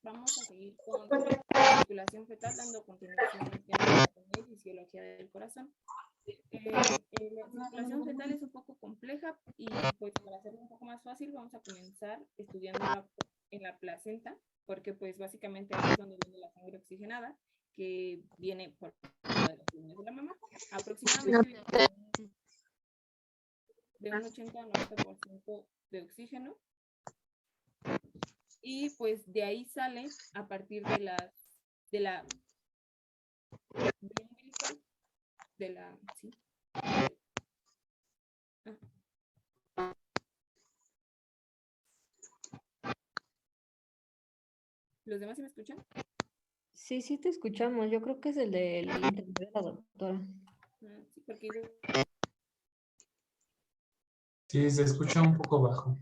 Vamos a seguir con circulación fetal, dando continuación a la fisiología del corazón. La circulación fetal es un poco compleja y pues para hacerlo un poco más fácil vamos a comenzar estudiándola en la placenta, porque pues básicamente ahí es donde viene la sangre oxigenada, que viene por los pulmones de la mamá, aproximadamente de un 80 a 90% de oxígeno, y pues de ahí sale a partir de la ¿sí? ¿Los demás sí me escuchan? Sí, sí te escuchamos. Yo creo que es el del internet de la doctora. Sí, porque sí, se escucha un poco bajo.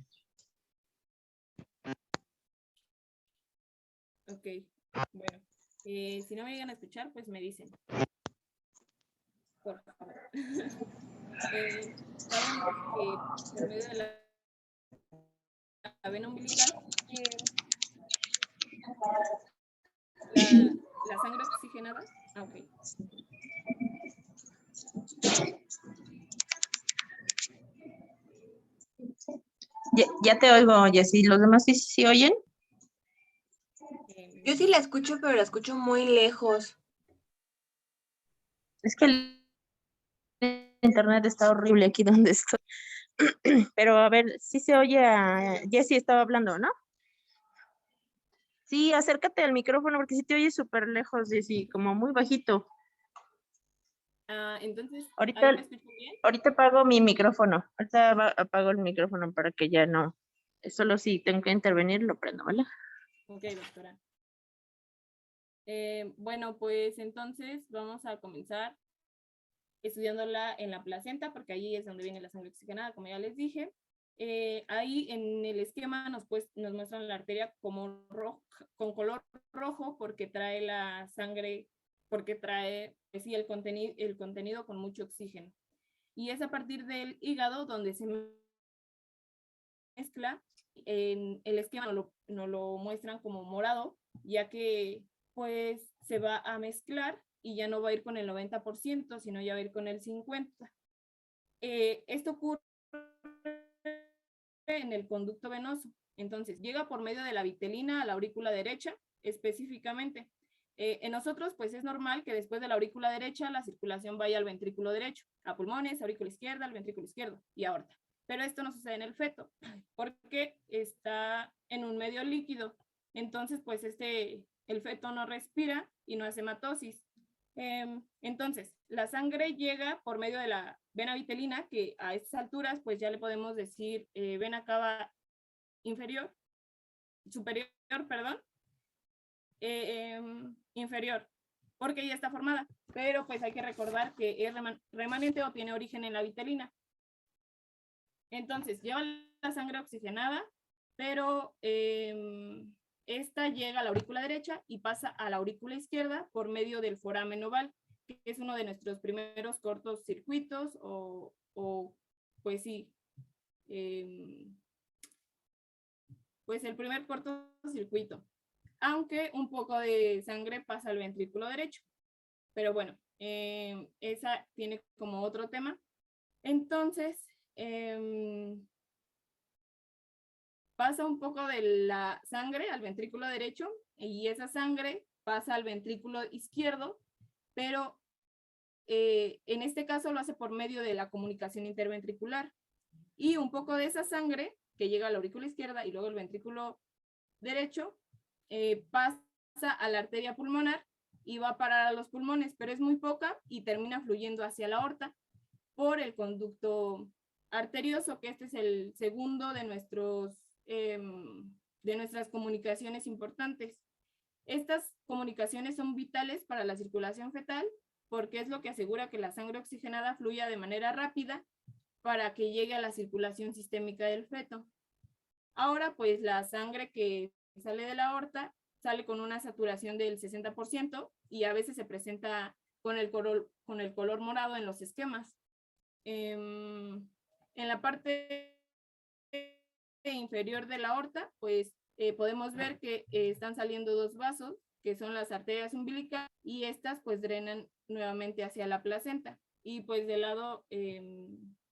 Ok, bueno. Si no me llegan a escuchar, pues me dicen. Por favor. Sabemos que por medio de la vena umbilical, la sangre oxigenada. Ok. Ya te oigo, Jessy. ¿Los demás sí oyen? Yo sí la escucho, pero la escucho muy lejos. Es que el internet está horrible aquí donde estoy. Pero a ver, sí se oye a Jessy estaba hablando, ¿no? Sí, acércate al micrófono porque sí te oyes súper lejos, Jessy, como muy bajito. Entonces, ahorita, ¿ahí me escuchan bien? Ahorita apago mi micrófono. Ahorita apago el micrófono para que ya no. Solo si tengo que intervenir lo prendo, ¿vale? Ok, doctora. Bueno, pues entonces vamos a comenzar estudiándola en la placenta, porque ahí es donde viene la sangre oxigenada, como ya les dije. Ahí en el esquema nos muestran la arteria como con color rojo, porque trae la sangre, porque trae sí, el contenido con mucho oxígeno. Y es a partir del hígado donde se mezcla. En el esquema nos lo muestran como morado, ya que pues se va a mezclar y ya no va a ir con el 90%, sino ya va a ir con el 50%. Esto ocurre en el conducto venoso. Entonces, llega por medio de la vitelina a la aurícula derecha, específicamente. En nosotros, pues es normal que después de la aurícula derecha, la circulación vaya al ventrículo derecho, a pulmones, aurícula izquierda, al ventrículo izquierdo y aorta. Pero esto no sucede en el feto, porque está en un medio líquido. Entonces, pues el feto no respira y no hace hematosis. Entonces, la sangre llega por medio de la vena vitelina, que a estas alturas, pues ya le podemos decir vena cava superior, perdón, inferior, porque ya está formada, pero pues hay que recordar que es remanente o tiene origen en la vitelina. Entonces, lleva la sangre oxigenada, pero esta llega a la aurícula derecha y pasa a la aurícula izquierda por medio del foramen oval, que es uno de nuestros primeros cortocircuitos o pues sí, pues el primer cortocircuito, aunque un poco de sangre pasa al ventrículo derecho. Pero bueno, esa tiene como otro tema. Entonces, pasa un poco de la sangre al ventrículo derecho y esa sangre pasa al ventrículo izquierdo, pero en este caso lo hace por medio de la comunicación interventricular. Y un poco de esa sangre que llega a la aurícula izquierda y luego el ventrículo derecho pasa a la arteria pulmonar y va a parar a los pulmones, pero es muy poca y termina fluyendo hacia la aorta por el conducto arterioso, que este es el segundo de nuestras comunicaciones importantes. Estas comunicaciones son vitales para la circulación fetal porque es lo que asegura que la sangre oxigenada fluya de manera rápida para que llegue a la circulación sistémica del feto. Ahora, pues la sangre que sale de la aorta sale con una saturación del 60% y a veces se presenta con el color morado en los esquemas. En la parte inferior de la aorta, pues podemos ver que están saliendo dos vasos, que son las arterias umbilicales, y estas pues drenan nuevamente hacia la placenta. Y pues del lado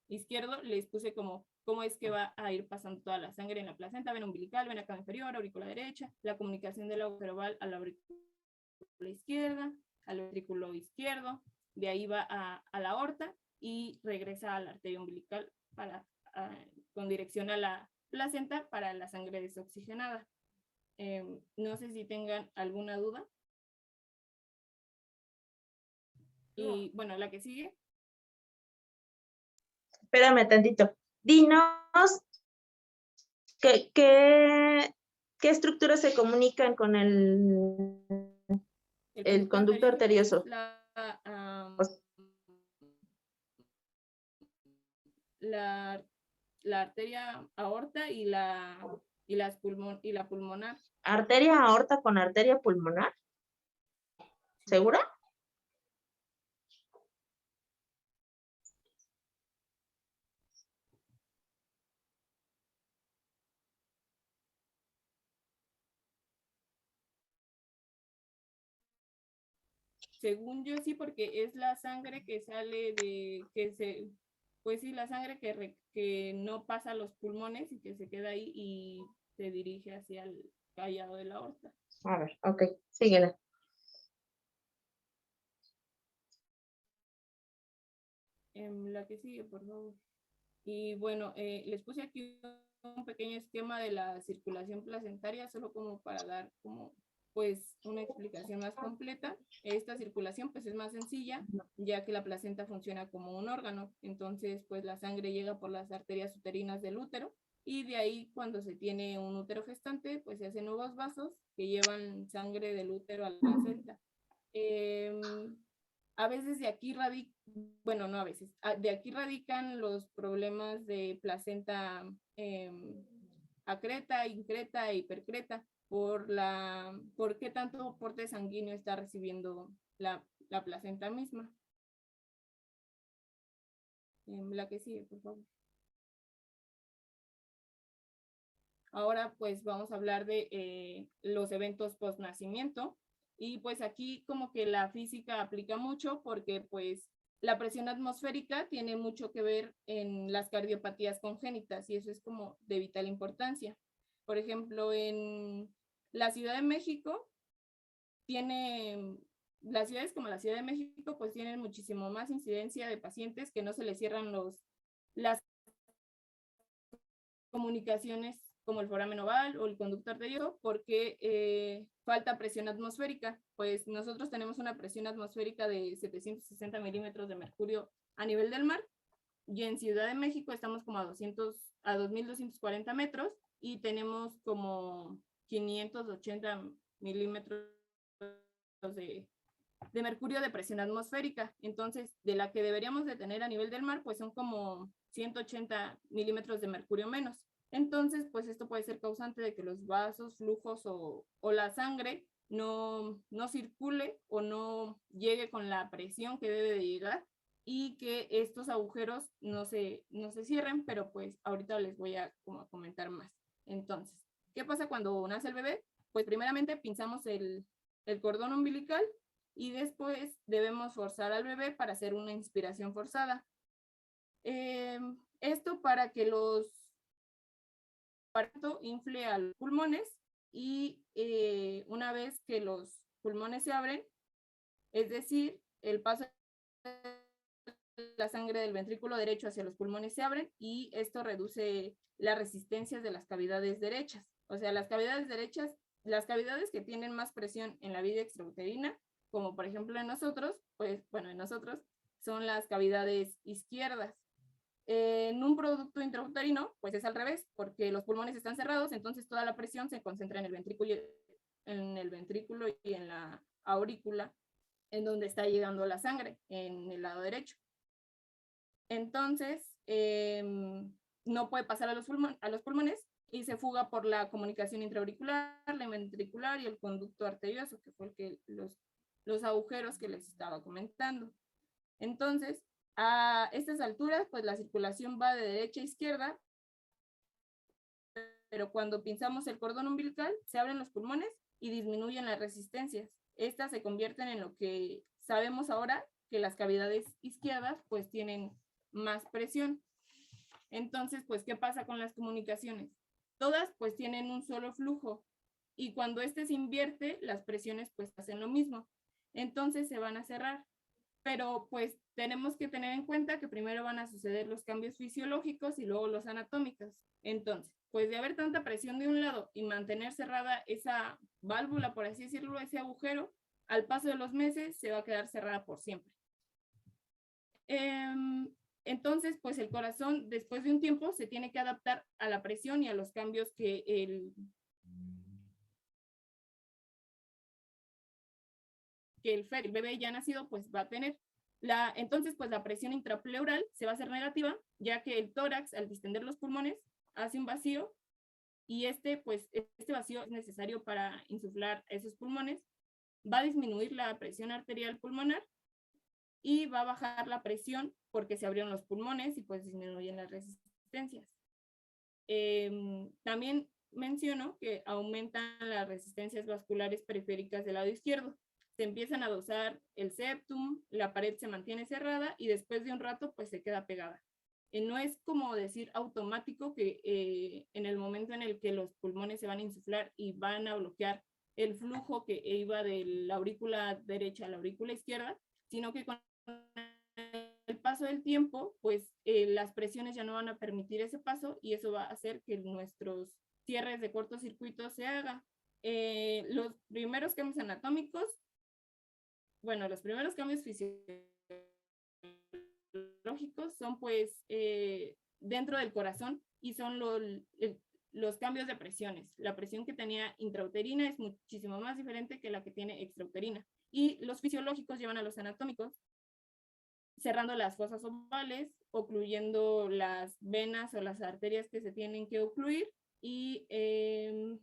izquierdo les puse cómo es que va a ir pasando toda la sangre en la placenta, vena umbilical, vena cava inferior, aurícula derecha, la comunicación del agujero oval a la aurícula izquierda, al ventrículo izquierdo, de ahí va a la aorta y regresa a la arteria umbilical con dirección a la placenta para la sangre desoxigenada. No sé si tengan alguna duda. Y bueno, la que sigue. Espérame tantito. Dinos qué estructuras se comunican con el conducto arterioso. La arteria aorta y la pulmonar. ¿Arteria aorta con arteria pulmonar? ¿Segura? Según yo sí, porque es la sangre que sale pues sí, la sangre que no pasa a los pulmones y que se queda ahí y se dirige hacia el callado de la aorta. A ver, ok, síguela. La que sigue, por favor. Y bueno, les puse aquí un pequeño esquema de la circulación placentaria, solo como para dar como pues una explicación más completa. Esta circulación pues es más sencilla, ya que la placenta funciona como un órgano. Entonces pues la sangre llega por las arterias uterinas del útero y de ahí cuando se tiene un útero gestante pues se hacen nuevos vasos que llevan sangre del útero a la placenta. A veces de aquí de aquí radican los problemas de placenta acreta, increta e hipercreta por qué tanto aporte sanguíneo está recibiendo la placenta misma. La que sigue, por favor. Ahora pues vamos a hablar de los eventos postnacimiento. Y pues aquí como que la física aplica mucho porque pues la presión atmosférica tiene mucho que ver en las cardiopatías congénitas y eso es como de vital importancia. Por ejemplo, en la Ciudad de México las ciudades como la Ciudad de México pues tienen muchísimo más incidencia de pacientes que no se les cierran las comunicaciones como el foramen oval o el conducto arterioso porque falta presión atmosférica. Pues nosotros tenemos una presión atmosférica de 760 milímetros de mercurio a nivel del mar y en Ciudad de México estamos como a 2.240 metros y tenemos como 580 milímetros de mercurio de presión atmosférica. Entonces, de la que deberíamos de tener a nivel del mar, pues son como 180 milímetros de mercurio menos. Entonces, pues esto puede ser causante de que los vasos, flujos o la sangre no circule o no llegue con la presión que debe de llegar y que estos agujeros no se cierren, pero pues ahorita les voy a comentar más. Entonces, ¿qué pasa cuando nace el bebé? Pues primeramente pinzamos el cordón umbilical y después debemos forzar al bebé para hacer una inspiración forzada. Esto para que infle a los pulmones y una vez que los pulmones se abren, es decir, el paso de la sangre del ventrículo derecho hacia los pulmones se abren y esto reduce las resistencias de las cavidades derechas. O sea, las cavidades derechas, las cavidades que tienen más presión en la vía extrauterina, como por ejemplo en nosotros, son las cavidades izquierdas. En un producto intrauterino, pues es al revés, porque los pulmones están cerrados, entonces toda la presión se concentra en el ventrículo y en la aurícula, en donde está llegando la sangre, en el lado derecho. Entonces, no puede pasar a los pulmones y se fuga por la comunicación intraauricular, la ventricular y el conducto arterioso, que fue el que los agujeros que les estaba comentando. Entonces, a estas alturas, pues la circulación va de derecha a izquierda, pero cuando pinzamos el cordón umbilical, se abren los pulmones y disminuyen las resistencias. Estas se convierten en lo que sabemos ahora, que las cavidades izquierdas pues tienen más presión. Entonces, pues, ¿qué pasa con las comunicaciones? Todas pues tienen un solo flujo y cuando este se invierte, las presiones pues hacen lo mismo. Entonces se van a cerrar. Pero pues tenemos que tener en cuenta que primero van a suceder los cambios fisiológicos y luego los anatómicos. Entonces, pues de haber tanta presión de un lado y mantener cerrada esa válvula, por así decirlo, ese agujero, al paso de los meses se va a quedar cerrada por siempre. Entonces, pues el corazón después de un tiempo se tiene que adaptar a la presión y a los cambios que el bebé ya nacido pues va a tener. Entonces, pues la presión intrapleural se va a hacer negativa, ya que el tórax, al distender los pulmones, hace un vacío y este vacío es necesario para insuflar esos pulmones. Va a disminuir la presión arterial pulmonar y va a bajar la presión porque se abrieron los pulmones y pues disminuyen las resistencias. También menciono que aumentan las resistencias vasculares periféricas del lado izquierdo. Se empiezan a dosar el septum, la pared se mantiene cerrada y después de un rato pues se queda pegada. No es como decir automático que en el momento en el que los pulmones se van a insuflar y van a bloquear el flujo que iba de la aurícula derecha a la aurícula izquierda, sino que con el paso del tiempo, pues las presiones ya no van a permitir ese paso y eso va a hacer que nuestros cierres de cortocircuito se hagan. Los primeros cambios anatómicos, bueno, los primeros cambios fisiológicos son pues dentro del corazón y son los cambios de presiones. La presión que tenía intrauterina es muchísimo más diferente que la que tiene extrauterina. Y los fisiológicos llevan a los anatómicos, cerrando las fosas ovales, ocluyendo las venas o las arterias que se tienen que ocluir y en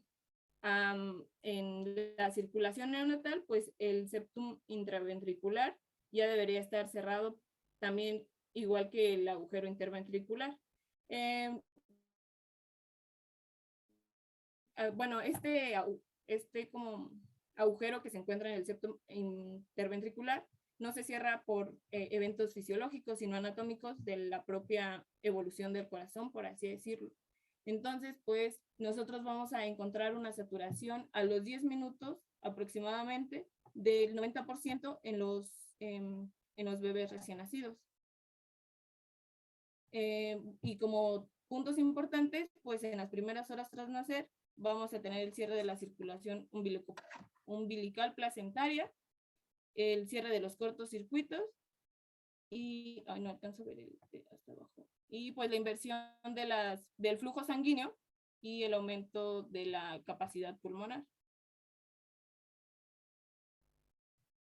la circulación neonatal, pues el septum intraventricular ya debería estar cerrado también igual que el agujero interventricular. Bueno, este como agujero que se encuentra en el septum interventricular no se cierra por eventos fisiológicos, sino anatómicos de la propia evolución del corazón, por así decirlo. Entonces, pues, nosotros vamos a encontrar una saturación a los 10 minutos aproximadamente del 90% en los bebés recién nacidos. Y como puntos importantes, pues en las primeras horas tras nacer, vamos a tener el cierre de la circulación umbilical placentaria, el cierre de los cortocircuitos y, no alcanzo a ver hasta abajo, y pues la inversión del flujo sanguíneo y el aumento de la capacidad pulmonar.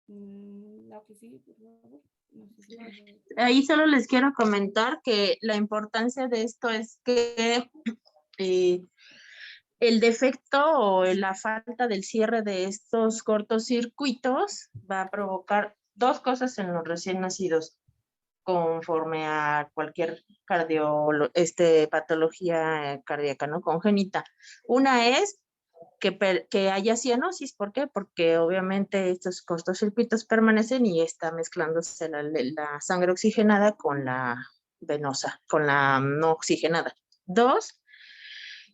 La que sigue, por favor. No sé si Ahí solo les quiero comentar que la importancia de esto es que el defecto o la falta del cierre de estos cortocircuitos va a provocar dos cosas en los recién nacidos, conforme a cualquier patología cardíaca, ¿no? Congénita. Una es que haya cianosis. ¿Por qué? Porque obviamente estos cortocircuitos permanecen y está mezclándose la sangre oxigenada con la venosa, con la no oxigenada. Dos,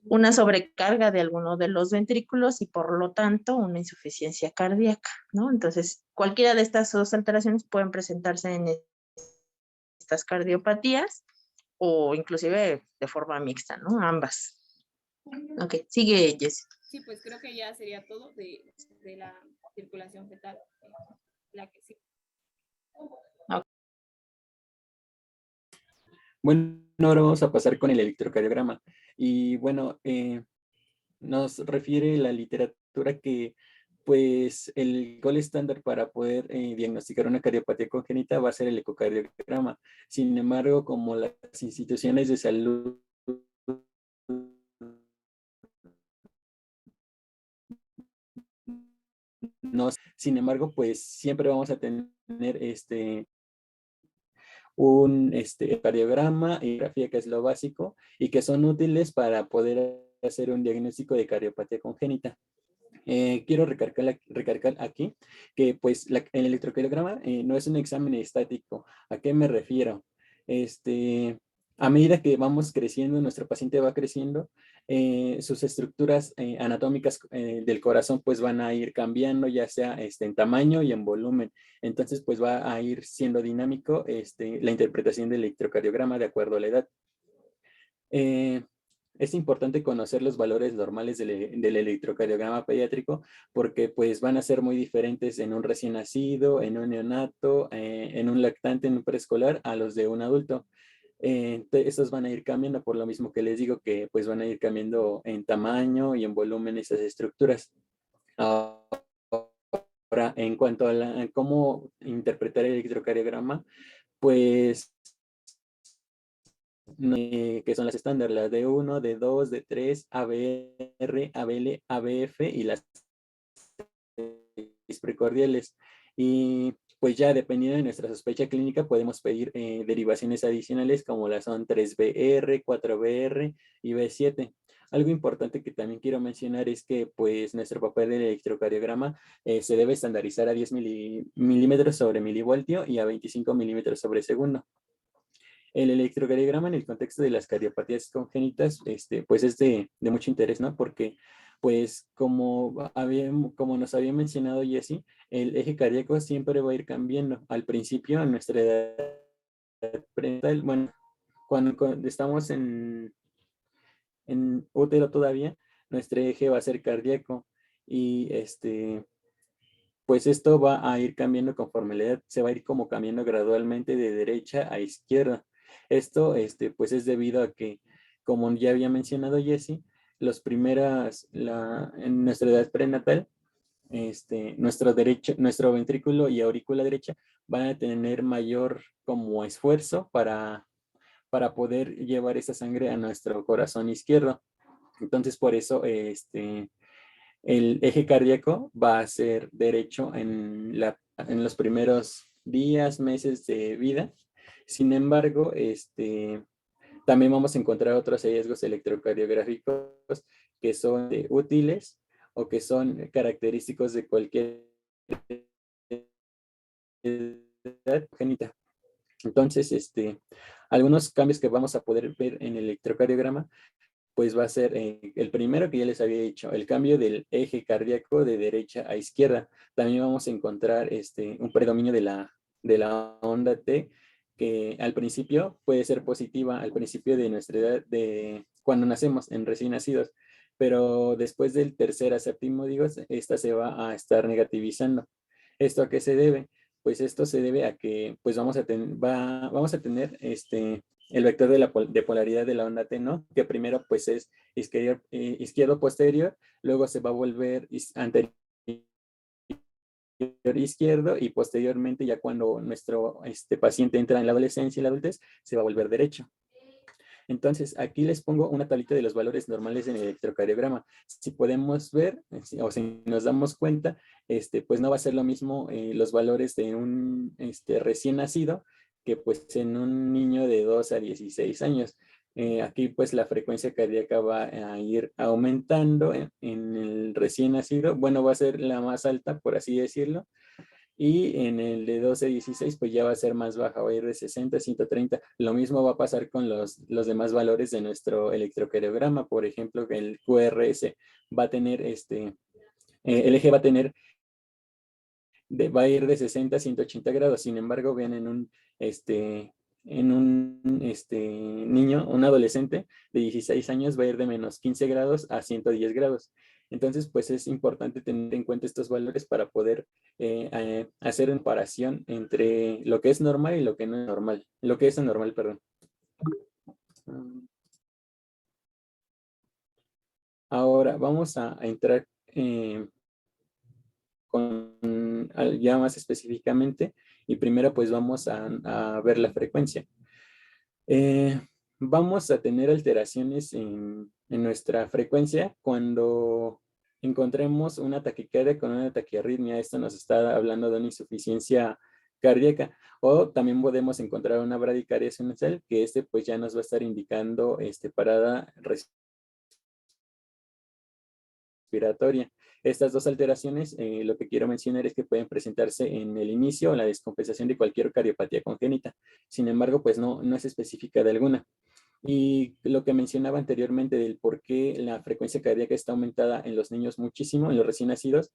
una sobrecarga de alguno de los ventrículos y por lo tanto una insuficiencia cardíaca, ¿no? Entonces, cualquiera de estas dos alteraciones pueden presentarse en estas cardiopatías o inclusive de forma mixta, ¿no? Ambas. Ok, sigue Jessy. Sí, pues creo que ya sería todo de la circulación fetal. La que sí. Bueno, ahora vamos a pasar con el electrocardiograma. Y bueno, nos refiere la literatura que pues el gold estándar para poder diagnosticar una cardiopatía congénita va a ser el ecocardiograma. Sin embargo, como las instituciones de salud no, sin embargo, pues siempre vamos a tener un cardiograma y grafía, que es lo básico, y que son útiles para poder hacer un diagnóstico de cardiopatía congénita. Quiero recargar aquí que pues el electrocardiograma no es un examen estático. ¿A qué me refiero? A medida que vamos creciendo, nuestro paciente va creciendo, sus estructuras anatómicas del corazón pues van a ir cambiando, ya sea en tamaño y en volumen. Entonces pues va a ir siendo dinámico la interpretación del electrocardiograma de acuerdo a la edad. Es importante conocer los valores normales del electrocardiograma pediátrico porque pues van a ser muy diferentes en un recién nacido, en un neonato, en un lactante, en un preescolar, a los de un adulto. Estos van a ir cambiando por lo mismo que les digo, que pues van a ir cambiando en tamaño y en volumen esas estructuras. Ahora, en cuanto a cómo interpretar el electrocardiograma, pues que son las estándar, las D1, D2, D3, ABR, ABL, ABF y las precordiales. Y pues ya dependiendo de nuestra sospecha clínica podemos pedir derivaciones adicionales como las son 3BR, 4BR y B7. Algo importante que también quiero mencionar es que pues nuestro papel del electrocardiograma se debe estandarizar a 10 milímetros sobre milivoltio y a 25 milímetros sobre segundo. El electrocardiograma en el contexto de las cardiopatías congénitas, pues es de mucho interés, ¿no? Porque, pues, como nos había mencionado Jessy, el eje cardíaco siempre va a ir cambiando. Al principio, en nuestra edad prenatal, bueno, cuando estamos en útero todavía, nuestro eje va a ser cardíaco y pues esto va a ir cambiando conforme la edad, se va a ir como cambiando gradualmente de derecha a izquierda. Esto, pues es debido a que, como ya había mencionado Jessy, en nuestra edad prenatal, nuestro ventrículo y aurícula derecha van a tener mayor como esfuerzo para poder llevar esa sangre a nuestro corazón izquierdo. Entonces, por eso, el eje cardíaco va a ser derecho en los primeros días, meses de vida. Sin embargo, también vamos a encontrar otros hallazgos electrocardiográficos que son útiles o que son característicos de cualquier edad congénita. Entonces, algunos cambios que vamos a poder ver en el electrocardiograma pues va a ser el primero que ya les había dicho, el cambio del eje cardíaco de derecha a izquierda. También vamos a encontrar un predominio de la onda T, que al principio puede ser positiva, al principio de nuestra edad, de cuando nacemos, en recién nacidos, pero después del tercer a séptimo, digo, esta se va a estar negativizando. ¿Esto a qué se debe? Pues esto se debe a que pues vamos a tener el vector de polaridad de la onda T, ¿no? Que primero pues es izquierdo posterior, luego se va a volver anterior izquierdo y posteriormente ya cuando nuestro paciente entra en la adolescencia y la adultez se va a volver derecho. Entonces, aquí les pongo una tablita de los valores normales en el electrocardiograma. Si podemos ver, o si nos damos cuenta, pues no va a ser lo mismo los valores de un recién nacido que pues en un niño de 2 a 16 años. Aquí pues la frecuencia cardíaca va a ir aumentando en el recién nacido. Bueno, va a ser la más alta, por así decirlo. Y en el de 12 a 16, pues ya va a ser más baja, va a ir de 60 a 130. Lo mismo va a pasar con los demás valores de nuestro electrocardiograma. Por ejemplo, el QRS va a tener el eje va a tener, va a ir de 60 a 180 grados. Sin embargo, vean en un niño, un adolescente de 16 años va a ir de menos 15 grados a 110 grados. Entonces, pues es importante tener en cuenta estos valores para poder hacer comparación entre lo que es normal y lo que no es normal. Lo que es anormal, perdón. Ahora vamos a entrar ya más específicamente y primero pues vamos a ver la frecuencia. Vamos a tener alteraciones en nuestra frecuencia cuando encontremos una taquicardia con una taquiarritmia. Esto nos está hablando de una insuficiencia cardíaca. O también podemos encontrar una bradicardia sinusal, que pues ya nos va a estar indicando parada respiratoria. Estas dos alteraciones, lo que quiero mencionar es que pueden presentarse en el inicio o la descompensación de cualquier cardiopatía congénita. Sin embargo, pues no es específica de alguna. Y lo que mencionaba anteriormente del por qué la frecuencia cardíaca está aumentada en los niños muchísimo, en los recién nacidos,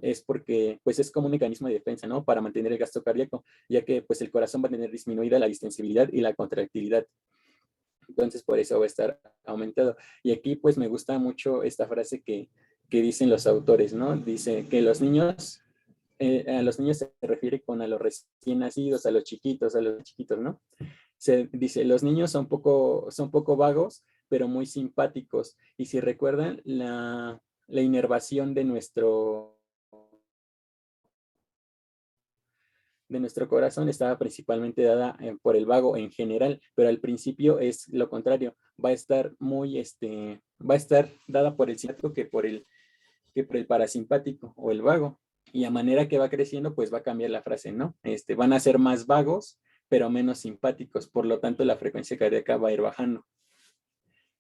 es porque pues es como un mecanismo de defensa, ¿no? Para mantener el gasto cardíaco, ya que pues el corazón va a tener disminuida la distensibilidad y la contractilidad. Entonces por eso va a estar aumentado. Y aquí pues me gusta mucho esta frase que dicen los autores, ¿no? Dice que los niños, a los niños se refiere con a los recién nacidos, a los chiquitos, ¿no? Se dice, los niños son poco vagos, pero muy simpáticos. Y si recuerdan, la inervación de nuestro corazón estaba principalmente dada por el vago en general, pero al principio es lo contrario, va a estar va a estar dada por el simpático que por el parasimpático o el vago. Y a manera que va creciendo, pues va a cambiar la frase, ¿no? Van a ser más vagos, pero menos simpáticos, por lo tanto la frecuencia cardíaca va a ir bajando.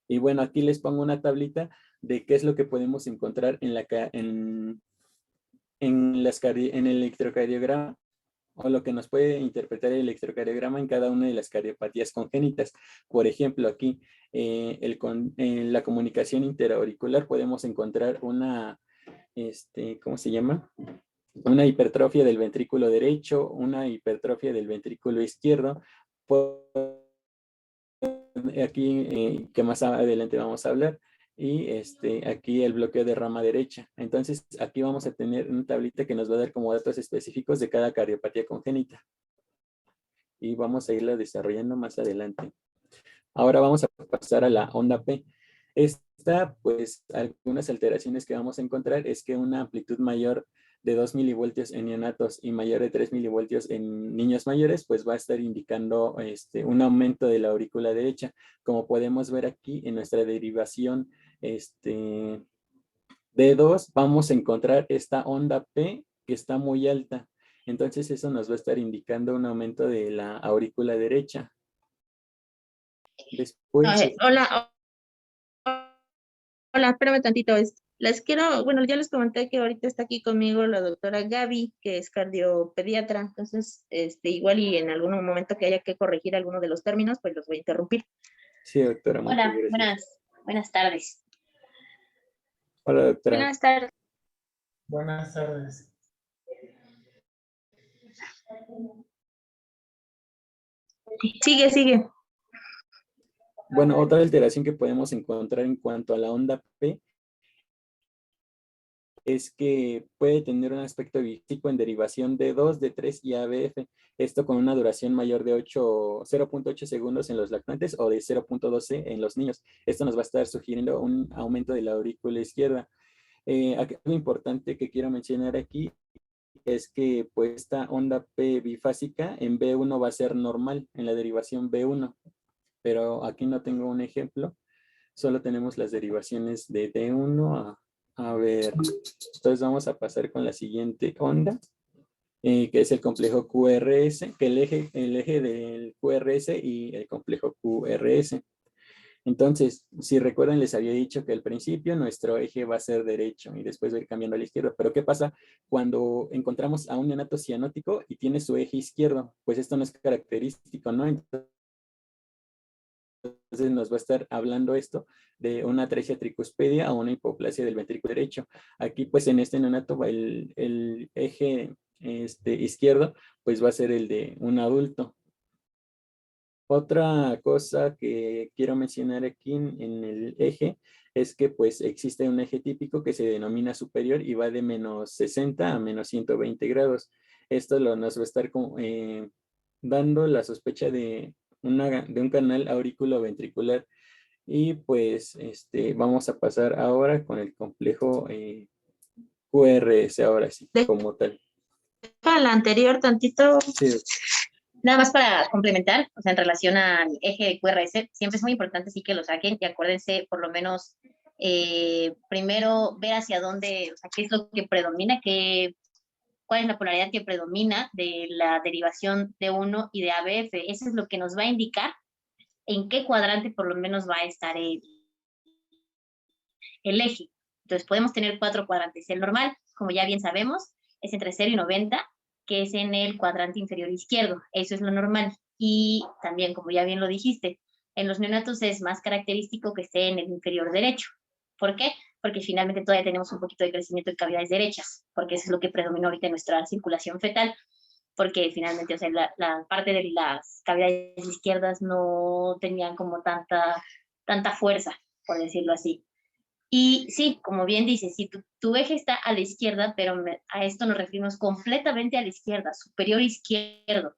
Y bueno, aquí les pongo una tablita de qué es lo que podemos encontrar en el electrocardiograma, o lo que nos puede interpretar el electrocardiograma en cada una de las cardiopatías congénitas. Por ejemplo, aquí en la comunicación interauricular podemos encontrar una, ¿cómo se llama? Una hipertrofia del ventrículo derecho, una hipertrofia del ventrículo izquierdo. Aquí, que más adelante vamos a hablar, y aquí el bloqueo de rama derecha. Entonces, aquí vamos a tener una tablita que nos va a dar como datos específicos de cada cardiopatía congénita. Y vamos a irla desarrollando más adelante. Ahora vamos a pasar a la onda P. Pues, algunas alteraciones que vamos a encontrar es que una amplitud mayor de 2 milivoltios en neonatos y mayor de 3 milivoltios en niños mayores, pues va a estar indicando un aumento de la aurícula derecha. Como podemos ver aquí en nuestra derivación D2, vamos a encontrar esta onda P que está muy alta. Entonces eso nos va a estar indicando un aumento de la aurícula derecha. Después... Hola, espérame tantito. Bueno, ya les comenté que ahorita está aquí conmigo la doctora Gaby, que es cardiopediatra. Entonces, igual y en algún momento que haya que corregir alguno de los términos, pues los voy a interrumpir. Sí, doctora. Hola, buenas tardes. Hola, doctora. Buenas tardes. Buenas tardes. Sigue. Bueno, otra alteración que podemos encontrar en cuanto a la onda P es que puede tener un aspecto evístico en derivación de 2, de 3 y ABF. Esto con una duración mayor de 0.8 segundos en los lactantes o de 0.12 en los niños. Esto nos va a estar sugiriendo un aumento de la aurícula izquierda. Algo importante que quiero mencionar aquí es que pues esta onda P bifásica en B1 va a ser normal en la derivación B1, pero aquí no tengo un ejemplo, solo tenemos las derivaciones de D1 a ver. Entonces vamos a pasar con la siguiente onda, que es el complejo QRS, que el eje del QRS y el complejo QRS. Entonces, si recuerdan, les había dicho que al principio nuestro eje va a ser derecho y después va a ir cambiando a la izquierda. Pero ¿qué pasa cuando encontramos a un neonato cianótico y tiene su eje izquierdo? Pues esto no es característico, ¿no? Entonces nos va a estar hablando esto de una atresia tricuspedia o una hipoplasia del ventrículo derecho. Aquí, pues en este neonato, el eje izquierdo, pues va a ser el de un adulto. Otra cosa que quiero mencionar aquí en el eje es que pues existe un eje típico que se denomina superior y va de menos 60 a menos 120 grados. Esto nos va a estar dando la sospecha de un canal aurículo-ventricular. Y pues vamos a pasar ahora con el complejo QRS, ahora sí, como tal. La anterior tantito. Sí. Nada más para complementar, o sea, en relación al eje de QRS, siempre es muy importante sí que lo saquen y acuérdense por lo menos primero ver hacia dónde, o sea, qué es lo que predomina, cuál es la polaridad que predomina de la derivación de 1 y de ABF. Eso es lo que nos va a indicar en qué cuadrante por lo menos va a estar el eje. Entonces podemos tener 4 cuadrantes. El normal, como ya bien sabemos, es entre 0 y 90, que es en el cuadrante inferior izquierdo. Eso es lo normal. Y también, como ya bien lo dijiste, en los neonatos es más característico que esté en el inferior derecho. ¿Por qué? Porque finalmente todavía tenemos un poquito de crecimiento de cavidades derechas, porque eso es lo que predomina ahorita en nuestra circulación fetal, porque finalmente, o sea, la parte de las cavidades izquierdas no tenían como tanta fuerza, por decirlo así. Y sí, como bien dices, si tu eje está a la izquierda, pero a esto nos referimos completamente a la izquierda, superior izquierdo.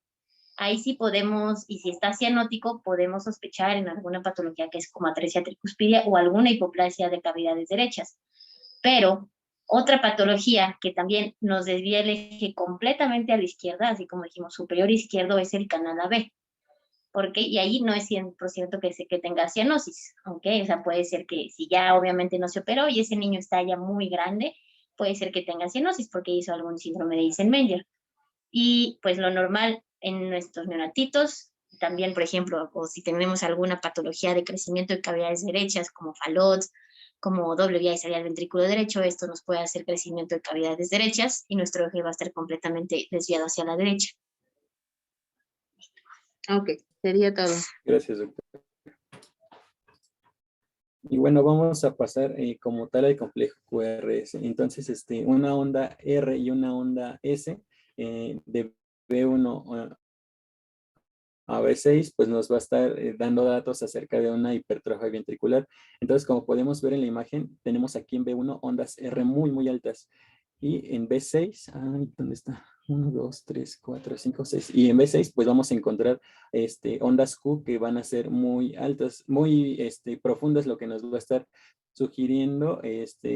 Ahí sí podemos, y si está cianótico, podemos sospechar en alguna patología que es como atresia tricuspidia o alguna hipoplasia de cavidades derechas. Pero otra patología que también nos desvía el eje completamente a la izquierda, así como dijimos, superior izquierdo, es el canal AB. Porque, y ahí no es 100% que tenga cianosis, ¿ok? O sea, puede ser que si ya obviamente no se operó y ese niño está ya muy grande, puede ser que tenga cianosis porque hizo algún síndrome de Eisenmenger. Y pues lo normal en nuestros neonatitos, también, por ejemplo, o si tenemos alguna patología de crecimiento de cavidades derechas, como Fallot's, como doble vía y salida del ventrículo derecho, esto nos puede hacer crecimiento de cavidades derechas y nuestro eje va a estar completamente desviado hacia la derecha. Ok, sería todo. Gracias, doctor. Y bueno, vamos a pasar como tal al complejo QRS. Entonces, una onda R y una onda S de B1 a B6, pues nos va a estar dando datos acerca de una hipertrofia ventricular. Entonces, como podemos ver en la imagen, tenemos aquí en B1 ondas R muy, muy altas. Y en B6, ¿dónde está? 1, 2, 3, 4, 5, 6. Y en B6, pues vamos a encontrar ondas Q que van a ser muy altas, muy profundas, lo que nos va a estar sugiriendo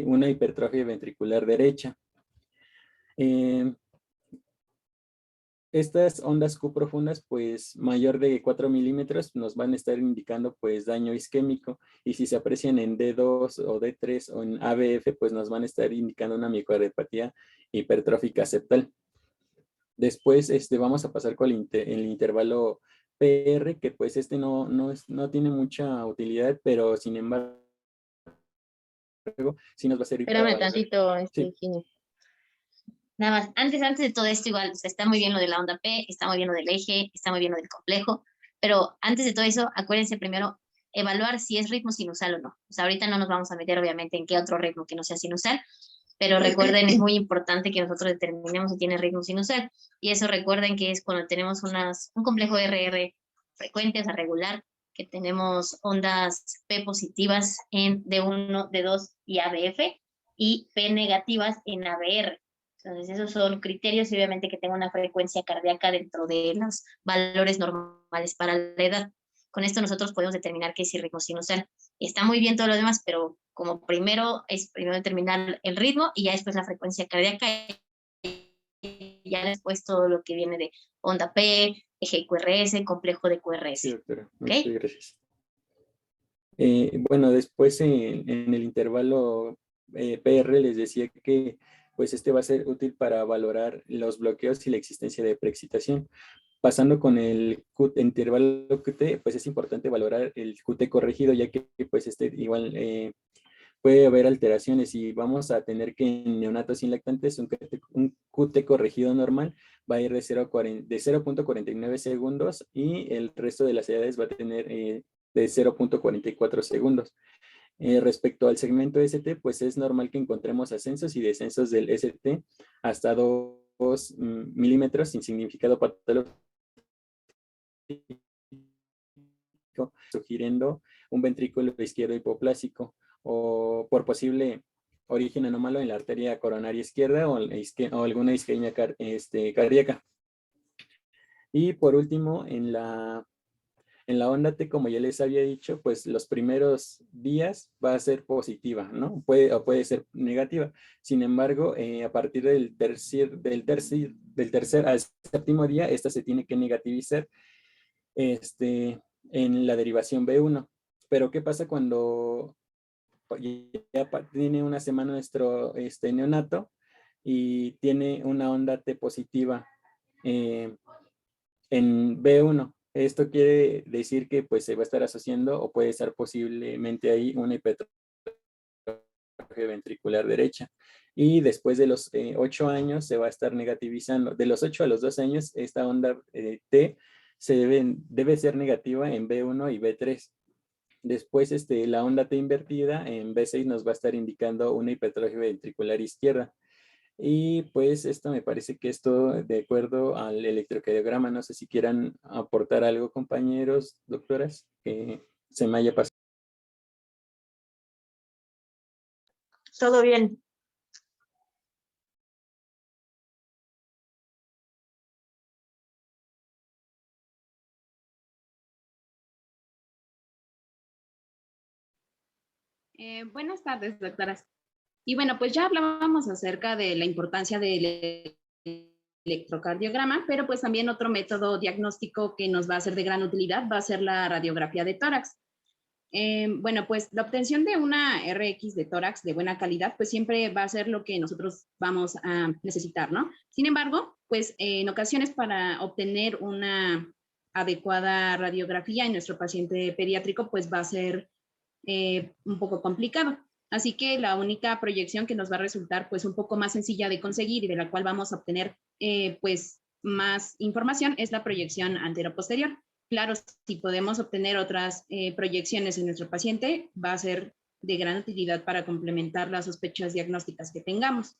una hipertrofia ventricular derecha. Estas ondas Q profundas, pues mayor de 4 milímetros, nos van a estar indicando pues daño isquémico, y si se aprecian en D2 o D3 o en ABF, pues nos van a estar indicando una miocardiopatía hipertrófica septal. Después vamos a pasar con el intervalo PR, que pues no tiene mucha utilidad, pero sin embargo sí nos va a servir para Espérame valorar. tantito, Sí. Gini. Nada más, antes de todo esto, igual, o sea, está muy bien lo de la onda P, está muy bien lo del eje, está muy bien lo del complejo, pero antes de todo eso, acuérdense primero evaluar si es ritmo sinusal o no. O sea, ahorita no nos vamos a meter, obviamente, en qué otro ritmo que no sea sinusal, pero recuerden, es muy importante que nosotros determinemos si tiene ritmo sinusal, y eso recuerden que es cuando tenemos un complejo RR frecuente, o sea, regular, que tenemos ondas P positivas en D1, D2 y ABF, y P negativas en ABR. Entonces, esos son criterios y obviamente que tenga una frecuencia cardíaca dentro de los valores normales para la edad. Con esto nosotros podemos determinar qué es ritmo sinusal. Está muy bien todo lo demás, pero como primero determinar el ritmo y ya después la frecuencia cardíaca y ya después todo lo que viene de onda P, eje QRS, complejo de QRS. Sí, doctora. ¿Okay? Muchas gracias. Bueno, después en el intervalo PR les decía que pues va a ser útil para valorar los bloqueos y la existencia de preexcitación. Pasando con el intervalo QT, pues es importante valorar el QT corregido, ya que pues igual puede haber alteraciones y vamos a tener que en neonatos sin lactantes un QT corregido normal va a ir de 0.49 segundos y el resto de las edades va a tener de 0.44 segundos. Respecto al segmento ST, pues es normal que encontremos ascensos y descensos del ST hasta 2 milímetros sin significado patológico, sugiriendo un ventrículo izquierdo hipoplásico o por posible origen anómalo en la arteria coronaria izquierda o alguna isquemia cardíaca. Y por último, en la onda T, como ya les había dicho, pues los primeros días va a ser positiva, ¿no? Puede ser negativa. Sin embargo, a partir del tercer al séptimo día, esta se tiene que negativizar en la derivación B1. Pero ¿qué pasa cuando tiene una semana nuestro neonato y tiene una onda T positiva en B1. Esto quiere decir que pues se va a estar asociando o puede estar posiblemente ahí una hipertrofia ventricular derecha. Y después de los 8 años se va a estar negativizando. De los 8 a los 2 años, esta onda T debe ser negativa en B1 y B3. Después la onda T invertida en B6 nos va a estar indicando una hipertrofia ventricular izquierda. Y pues esto me parece que es todo de acuerdo al electrocardiograma. No sé si quieran aportar algo, compañeros, doctoras, que se me haya pasado. Todo bien. Buenas tardes, doctoras. Y bueno, pues ya hablábamos acerca de la importancia del electrocardiograma, pero pues también otro método diagnóstico que nos va a ser de gran utilidad va a ser la radiografía de tórax. Bueno, pues la obtención de una RX de tórax de buena calidad, pues siempre va a ser lo que nosotros vamos a necesitar, ¿no? Sin embargo, pues en ocasiones para obtener una adecuada radiografía en nuestro paciente pediátrico, pues va a ser un poco complicado. Así que la única proyección que nos va a resultar pues un poco más sencilla de conseguir y de la cual vamos a obtener pues más información es la proyección antero-posterior. Claro, si podemos obtener otras proyecciones en nuestro paciente, va a ser de gran utilidad para complementar las sospechas diagnósticas que tengamos.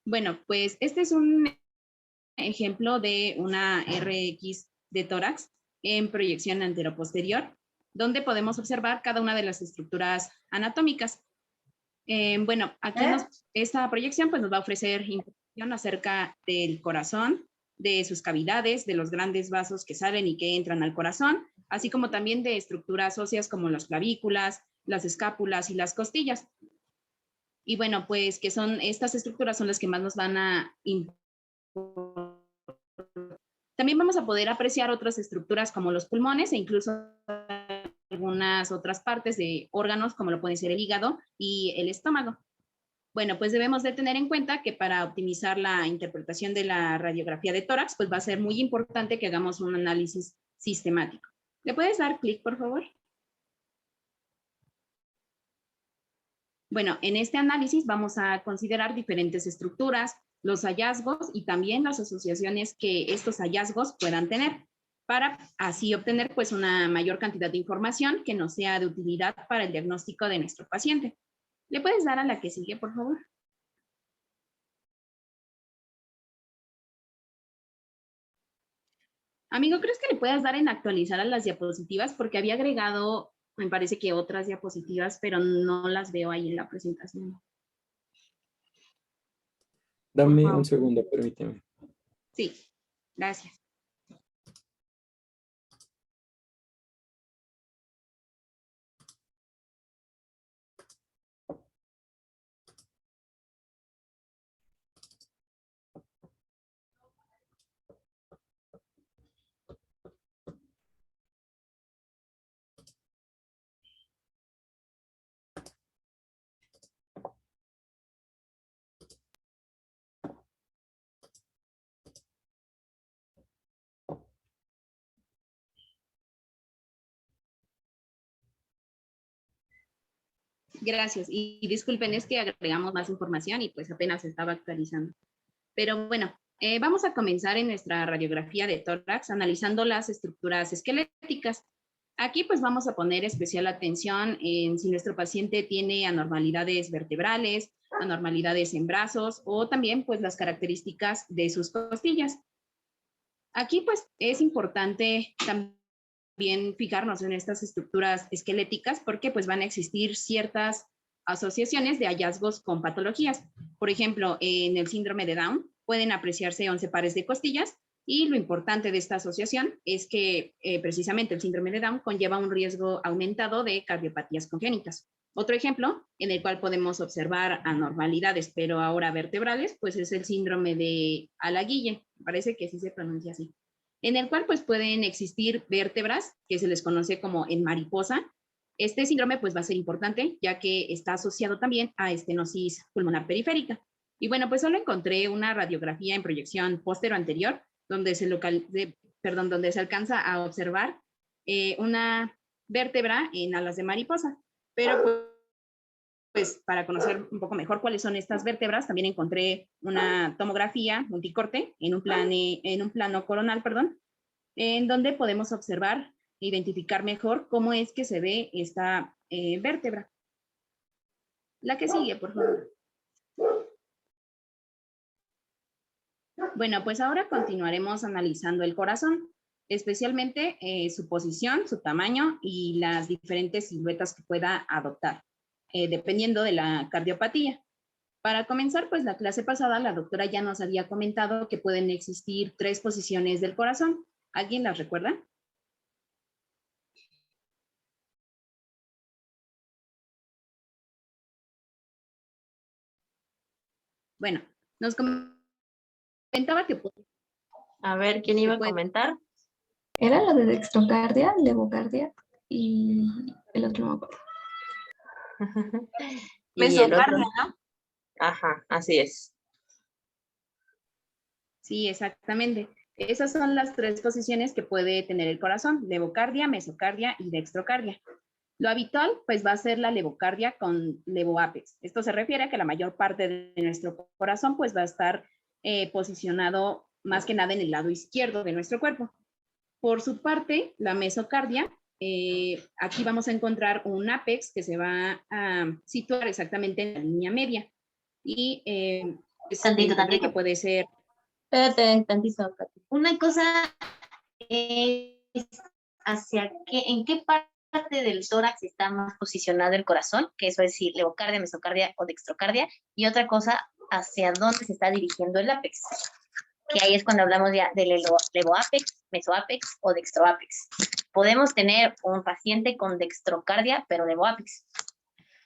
Bueno, pues este es un ejemplo de una RX de tórax en proyección antero-posterior, donde podemos observar cada una de las estructuras anatómicas. Bueno, aquí esta proyección pues, nos va a ofrecer información acerca del corazón, de sus cavidades, de los grandes vasos que salen y que entran al corazón, así como también de estructuras óseas como las clavículas, las escápulas y las costillas. Y bueno, pues que son estas estructuras son las que más nos van a importar. También vamos a poder apreciar otras estructuras como los pulmones e incluso algunas otras partes de órganos como lo puede ser el hígado y el estómago. Bueno, pues debemos de tener en cuenta que para optimizar la interpretación de la radiografía de tórax, pues va a ser muy importante que hagamos un análisis sistemático. ¿Le puedes dar clic, por favor? Bueno, en este análisis vamos a considerar diferentes estructuras, los hallazgos y también las asociaciones que estos hallazgos puedan tener, para así obtener pues una mayor cantidad de información que nos sea de utilidad para el diagnóstico de nuestro paciente. ¿Le puedes dar a la que sigue, por favor? Amigo, ¿crees que le puedas dar en actualizar a las diapositivas? Porque había agregado, me parece que otras diapositivas, pero no las veo ahí en la presentación. Dame un segundo, permíteme. Sí, gracias. Gracias. Y disculpen, es que agregamos más información y pues apenas estaba actualizando. Pero bueno, vamos a comenzar en nuestra radiografía de tórax analizando las estructuras esqueléticas. Aquí pues vamos a poner especial atención en si nuestro paciente tiene anormalidades vertebrales, anormalidades en brazos o también pues las características de sus costillas. Aquí pues es importante también fijarnos en estas estructuras esqueléticas porque pues van a existir ciertas asociaciones de hallazgos con patologías. Por ejemplo, en el síndrome de Down pueden apreciarse 11 pares de costillas y lo importante de esta asociación es que precisamente el síndrome de Down conlleva un riesgo aumentado de cardiopatías congénitas. Otro ejemplo en el cual podemos observar anormalidades, pero ahora vertebrales, pues es el síndrome de Alaguille, parece que sí se pronuncia así, en el cual pues pueden existir vértebras que se les conoce como en mariposa, Este síndrome pues va a ser importante ya que está asociado también a estenosis pulmonar periférica. Y bueno, pues solo encontré una radiografía en proyección póstero-anterior donde donde se alcanza a observar una vértebra en alas de mariposa. Pero pues para conocer un poco mejor cuáles son estas vértebras, también encontré una tomografía multicorte en un plano coronal, perdón, en donde podemos observar e identificar mejor cómo es que se ve esta vértebra. La que sigue, por favor. Bueno, pues ahora continuaremos analizando el corazón, especialmente su posición, su tamaño y las diferentes siluetas que pueda adoptar, dependiendo de la cardiopatía. Para comenzar, pues la clase pasada la doctora ya nos había comentado que pueden existir 3 posiciones del corazón. ¿Alguien las recuerda? Bueno, nos comentaba que A ver, ¿quién iba a puede- comentar? Era la de dextrocardia, levocardia y el otro no me acuerdo. Y el otro. Mesocardia, ¿no? Ajá, así es. Sí, exactamente. Esas son las 3 posiciones que puede tener el corazón: levocardia, mesocardia y dextrocardia. Lo habitual, pues, va a ser la levocardia con levoápex. Esto se refiere a que la mayor parte de nuestro corazón, pues, va a estar posicionado más que nada en el lado izquierdo de nuestro cuerpo. Por su parte, la mesocardia, aquí vamos a encontrar un ápex que se va a situar exactamente en la línea media. Y Tantito. que puede ser... Espérate, tantito, Katy. Una cosa es en qué parte del tórax está más posicionado el corazón, que eso es decir, levocardia, mesocardia o dextrocardia, y otra cosa, hacia dónde se está dirigiendo el ápex, que ahí es cuando hablamos ya del levoápex, mesoápex o dextroápex. Podemos tener un paciente con dextrocardia, pero levoápex.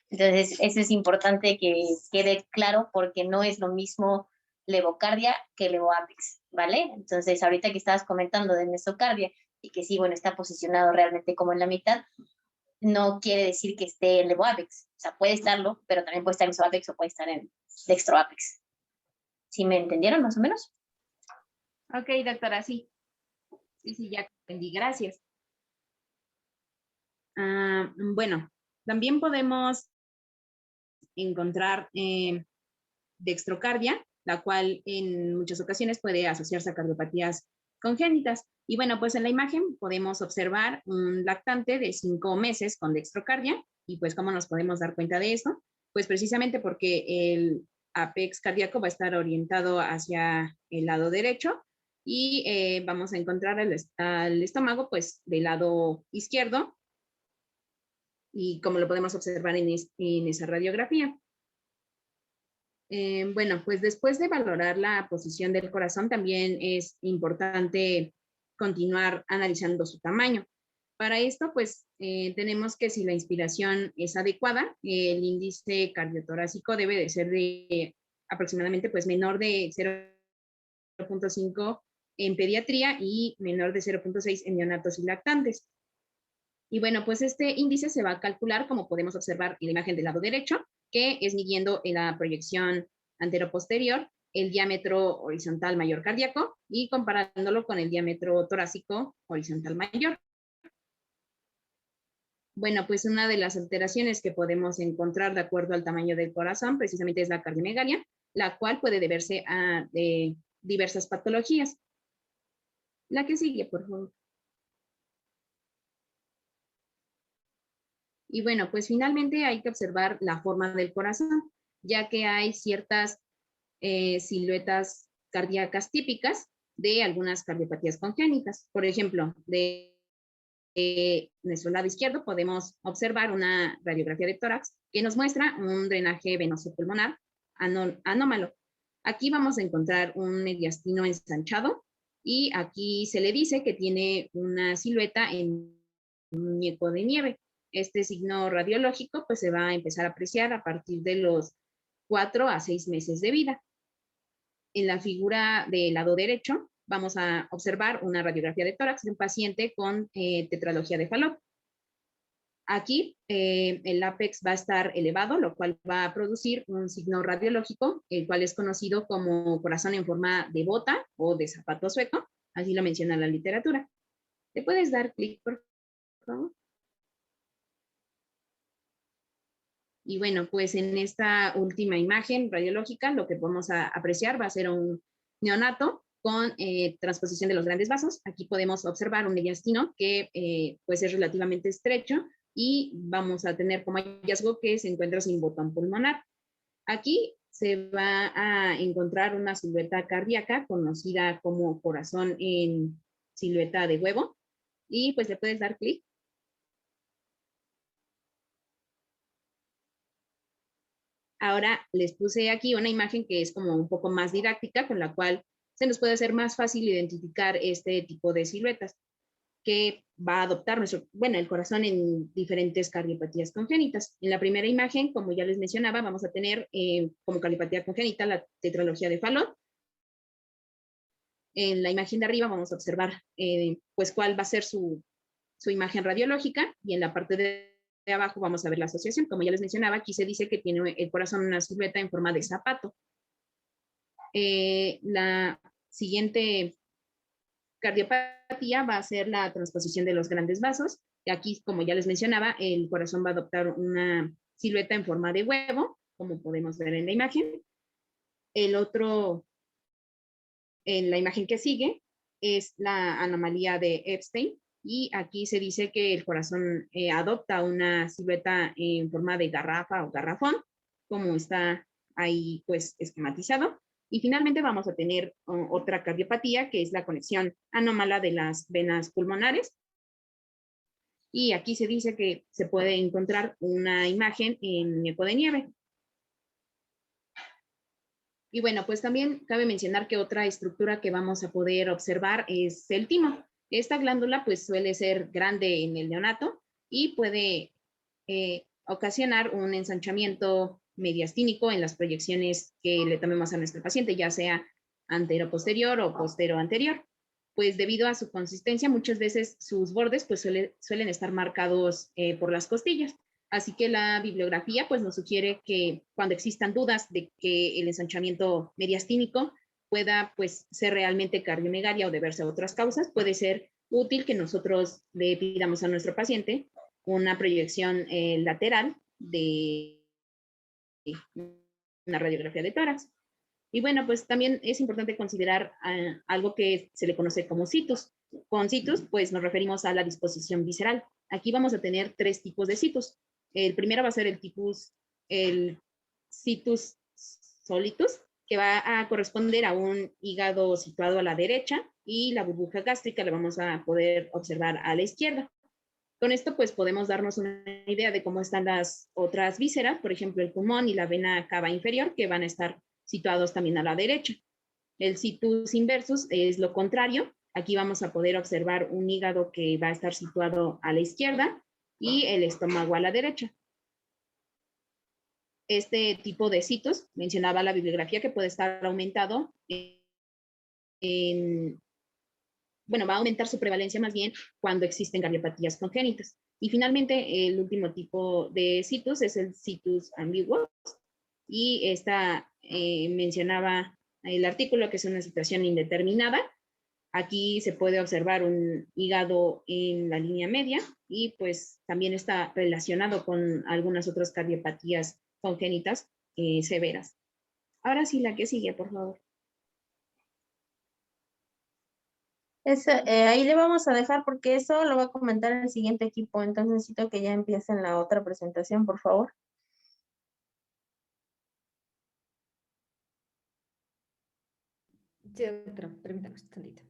Entonces, eso es importante que quede claro porque no es lo mismo levocardia que levoápex, ¿vale? Entonces, ahorita que estabas comentando de mesocardia y que sí, bueno, está posicionado realmente como en la mitad, no quiere decir que esté en levoápex. O sea, puede estarlo, pero también puede estar en mesoápex o puede estar en dextroápex. ¿Sí me entendieron más o menos? Ok, doctora, sí. Sí, ya entendí, gracias. Bueno, también podemos encontrar dextrocardia, la cual en muchas ocasiones puede asociarse a cardiopatías congénitas. Y bueno, pues en la imagen podemos observar un lactante de 5 meses con dextrocardia. Y pues, ¿cómo nos podemos dar cuenta de esto? Pues precisamente porque el apex cardíaco va a estar orientado hacia el lado derecho y vamos a encontrar al estómago pues del lado izquierdo, y como lo podemos observar en esa radiografía. Bueno, pues después de valorar la posición del corazón, también es importante continuar analizando su tamaño. Para esto, pues tenemos que, si la inspiración es adecuada, el índice cardiotorácico debe de ser de aproximadamente pues menor de 0.5 en pediatría y menor de 0.6 en neonatos y lactantes. Y bueno, pues este índice se va a calcular, como podemos observar en la imagen del lado derecho, que es midiendo en la proyección anteroposterior el diámetro horizontal mayor cardíaco y comparándolo con el diámetro torácico horizontal mayor. Bueno, pues una de las alteraciones que podemos encontrar de acuerdo al tamaño del corazón precisamente es la cardiomegalia, la cual puede deberse a diversas patologías. La que sigue, por favor. Y bueno, pues finalmente hay que observar la forma del corazón, ya que hay ciertas siluetas cardíacas típicas de algunas cardiopatías congénitas. Por ejemplo, de nuestro lado izquierdo podemos observar una radiografía de tórax que nos muestra un drenaje venoso pulmonar anómalo. Aquí vamos a encontrar un mediastino ensanchado y aquí se le dice que tiene una silueta en un muñeco de nieve. Este signo radiológico pues se va a empezar a apreciar a partir de los 4 a 6 meses de vida. En la figura del lado derecho vamos a observar una radiografía de tórax de un paciente con tetralogía de Fallot. Aquí el ápex va a estar elevado, lo cual va a producir un signo radiológico, el cual es conocido como corazón en forma de bota o de zapato sueco, así lo menciona la literatura. ¿Te puedes dar clic, por favor? Y bueno, pues en esta última imagen radiológica lo que podemos apreciar va a ser un neonato con transposición de los grandes vasos. Aquí podemos observar un mediastino que pues es relativamente estrecho y vamos a tener como hallazgo que se encuentra sin botón pulmonar. Aquí se va a encontrar una silueta cardíaca conocida como corazón en silueta de huevo y pues le puedes dar clic. Ahora les puse aquí una imagen que es como un poco más didáctica, con la cual se nos puede hacer más fácil identificar este tipo de siluetas que va a adoptar el corazón en diferentes cardiopatías congénitas. En la primera imagen, como ya les mencionaba, vamos a tener como cardiopatía congénita la tetralogía de Fallot. En la imagen de arriba vamos a observar pues cuál va a ser su imagen radiológica y en la parte de abajo vamos a ver la asociación. Como ya les mencionaba, aquí se dice que tiene el corazón una silueta en forma de zapato. La siguiente cardiopatía va a ser la transposición de los grandes vasos. Y aquí, como ya les mencionaba, el corazón va a adoptar una silueta en forma de huevo, como podemos ver en la imagen. El otro, en la imagen que sigue, es la anomalía de Epstein. Y aquí se dice que el corazón adopta una silueta en forma de garrafa o garrafón, como está ahí pues esquematizado. Y finalmente vamos a tener otra cardiopatía, que es la conexión anómala de las venas pulmonares. Y aquí se dice que se puede encontrar una imagen en muñeco de nieve. Y bueno, pues también cabe mencionar que otra estructura que vamos a poder observar es el timo. Esta glándula pues suele ser grande en el neonato y puede ocasionar un ensanchamiento mediastínico en las proyecciones que le tomemos a nuestro paciente, ya sea antero-posterior o postero-anterior. Pues debido a su consistencia, muchas veces sus bordes pues suelen estar marcados por las costillas. Así que la bibliografía pues nos sugiere que cuando existan dudas de que el ensanchamiento mediastínico pueda pues ser realmente cardiomegalia o deberse a otras causas, puede ser útil que nosotros le pidamos a nuestro paciente una proyección lateral de una radiografía de tórax. Y bueno, pues también es importante considerar algo que se le conoce como situs. Con situs, pues nos referimos a la disposición visceral. Aquí vamos a tener tres tipos de situs. El primero va a ser el situs solitus, que va a corresponder a un hígado situado a la derecha y la burbuja gástrica la vamos a poder observar a la izquierda. Con esto pues podemos darnos una idea de cómo están las otras vísceras, por ejemplo el pulmón y la vena cava inferior, que van a estar situados también a la derecha. El situs inversus es lo contrario. Aquí vamos a poder observar un hígado que va a estar situado a la izquierda y el estómago a la derecha. Este tipo de situs, mencionaba la bibliografía, que puede estar aumentado va a aumentar su prevalencia más bien cuando existen cardiopatías congénitas. Y finalmente, el último tipo de situs es el situs ambiguo. Y esta mencionaba el artículo que es una situación indeterminada. Aquí se puede observar un hígado en la línea media y pues también está relacionado con algunas otras cardiopatías congénitas severas. Ahora sí, la que sigue, por favor. Ahí le vamos a dejar porque eso lo va a comentar el siguiente equipo, entonces necesito que ya empiecen la otra presentación, por favor. Sí, doctora, permítame un tantito.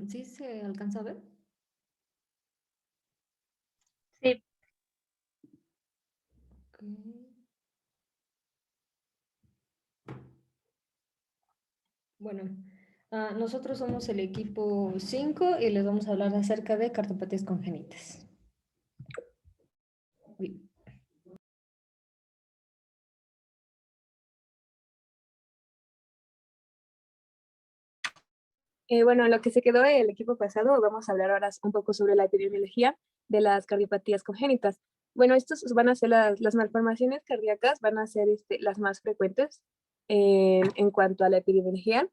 ¿Sí se alcanza a ver? Sí. Okay. Bueno, nosotros somos el equipo 5 y les vamos a hablar acerca de cardiopatías congénitas. Uy. Bueno, lo que se quedó el equipo pasado, vamos a hablar ahora un poco sobre la epidemiología de las cardiopatías congénitas. Bueno, estos van a ser las malformaciones cardíacas, van a ser las más frecuentes en cuanto a la epidemiología.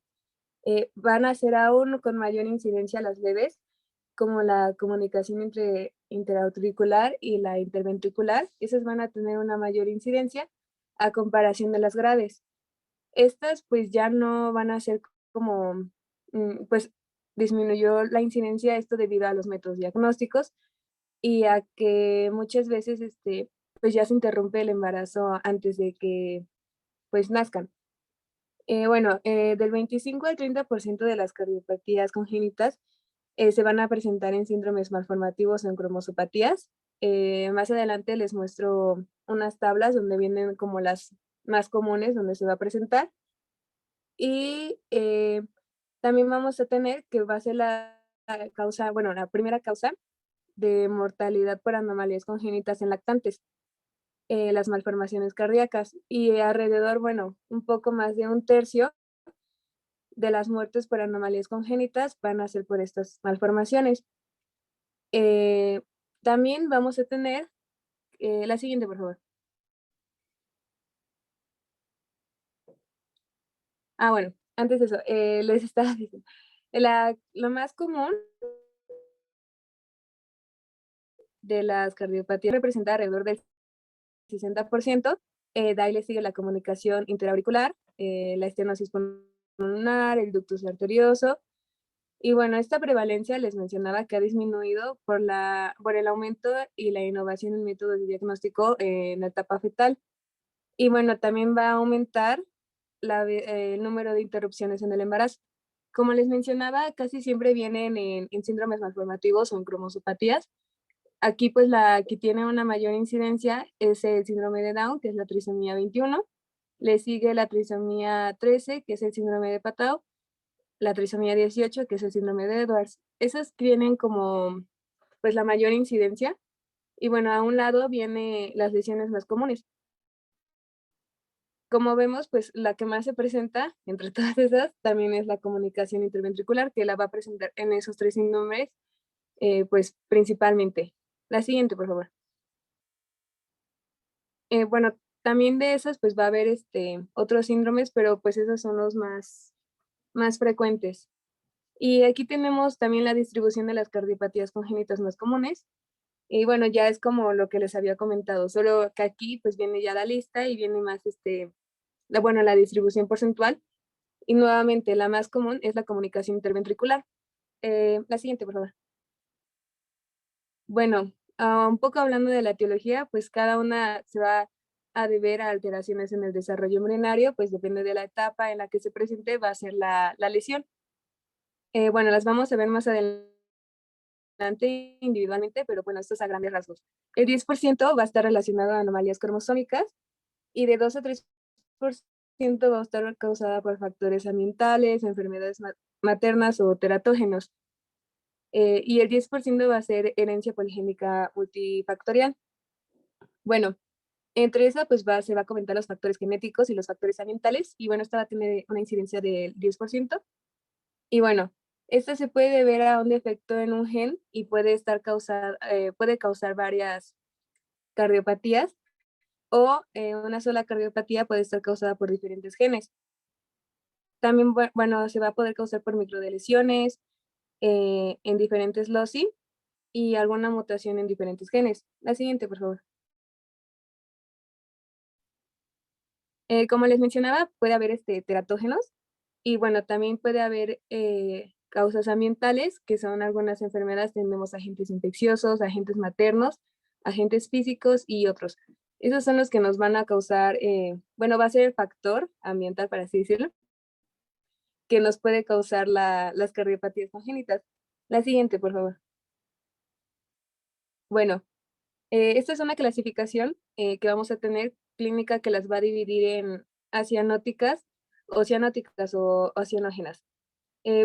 Van a ser aún con mayor incidencia las leves, como la comunicación entre interauricular y la interventricular. Esas van a tener una mayor incidencia a comparación de las graves. Estas pues ya no van a ser como, pues disminuyó la incidencia esto debido a los métodos diagnósticos y a que muchas veces pues ya se interrumpe el embarazo antes de que pues nazcan. Bueno, del 25 al 30% de las cardiopatías congénitas se van a presentar en síndromes malformativos o en cromosopatías. Más adelante les muestro unas tablas donde vienen como las más comunes donde se va a presentar. Y también vamos a tener que va a ser la causa, bueno, la primera causa de mortalidad por anomalías congénitas en lactantes, las malformaciones cardíacas. Y alrededor, bueno, un poco más de un tercio de las muertes por anomalías congénitas van a ser por estas malformaciones. También vamos a tener la siguiente, por favor. Bueno, antes de eso, les estaba diciendo, lo más común de las cardiopatías representa alrededor del 60%, de ahí le sigue la comunicación interauricular, la estenosis pulmonar, el ductus arterioso, y bueno, esta prevalencia les mencionaba que ha disminuido por el aumento y la innovación en métodos de diagnóstico en la etapa fetal. Y bueno, también va a aumentar el número de interrupciones en el embarazo. Como les mencionaba, casi siempre vienen en síndromes malformativos o en cromosopatías. Aquí pues la que tiene una mayor incidencia es el síndrome de Down, que es la trisomía 21. Le sigue la trisomía 13, que es el síndrome de Patau, la trisomía 18, que es el síndrome de Edwards. Esas tienen como pues la mayor incidencia. Y bueno, a un lado vienen las lesiones más comunes. Como vemos, pues la que más se presenta entre todas esas también es la comunicación interventricular, que la va a presentar en esos tres síndromes, pues principalmente. La siguiente, por favor. Bueno, también de esas, pues va a haber otros síndromes, pero pues esos son los más frecuentes. Y aquí tenemos también la distribución de las cardiopatías congénitas más comunes. Y bueno, ya es como lo que les había comentado, solo que aquí pues viene ya la lista y viene más la distribución porcentual. Y nuevamente la más común es la comunicación interventricular. La siguiente, por favor. Bueno, un poco hablando de la etiología, pues cada una se va a deber a alteraciones en el desarrollo embrionario, pues depende de la etapa en la que se presente, va a ser la lesión. Bueno, las vamos a ver más adelante individualmente, pero bueno, esto es a grandes rasgos. El 10% va a estar relacionado a anomalías cromosómicas y de 2 a 3% va a estar causada por factores ambientales, enfermedades maternas o teratógenos. Y el 10% va a ser herencia poligénica multifactorial. Bueno, entre esa pues se va a comentar los factores genéticos y los factores ambientales, y bueno, esta va a tener una incidencia del 10%. Y bueno, esto se puede deber a un defecto en un gen y puede causar varias cardiopatías, o una sola cardiopatía puede estar causada por diferentes genes. También, bueno, se va a poder causar por microlesiones en diferentes loci y alguna mutación en diferentes genes. La siguiente, por favor. Como les mencionaba, puede haber teratógenos y bueno, también puede haber causas ambientales, que son algunas enfermedades. Tenemos agentes infecciosos, agentes maternos, agentes físicos y otros. Esos son los que nos van a causar, bueno, va a ser el factor ambiental, para así decirlo, que nos puede causar las cardiopatías congénitas. La siguiente, por favor. Bueno, esta es una clasificación que vamos a tener clínica, que las va a dividir en acianóticas, oceanóticas o oceanógenas.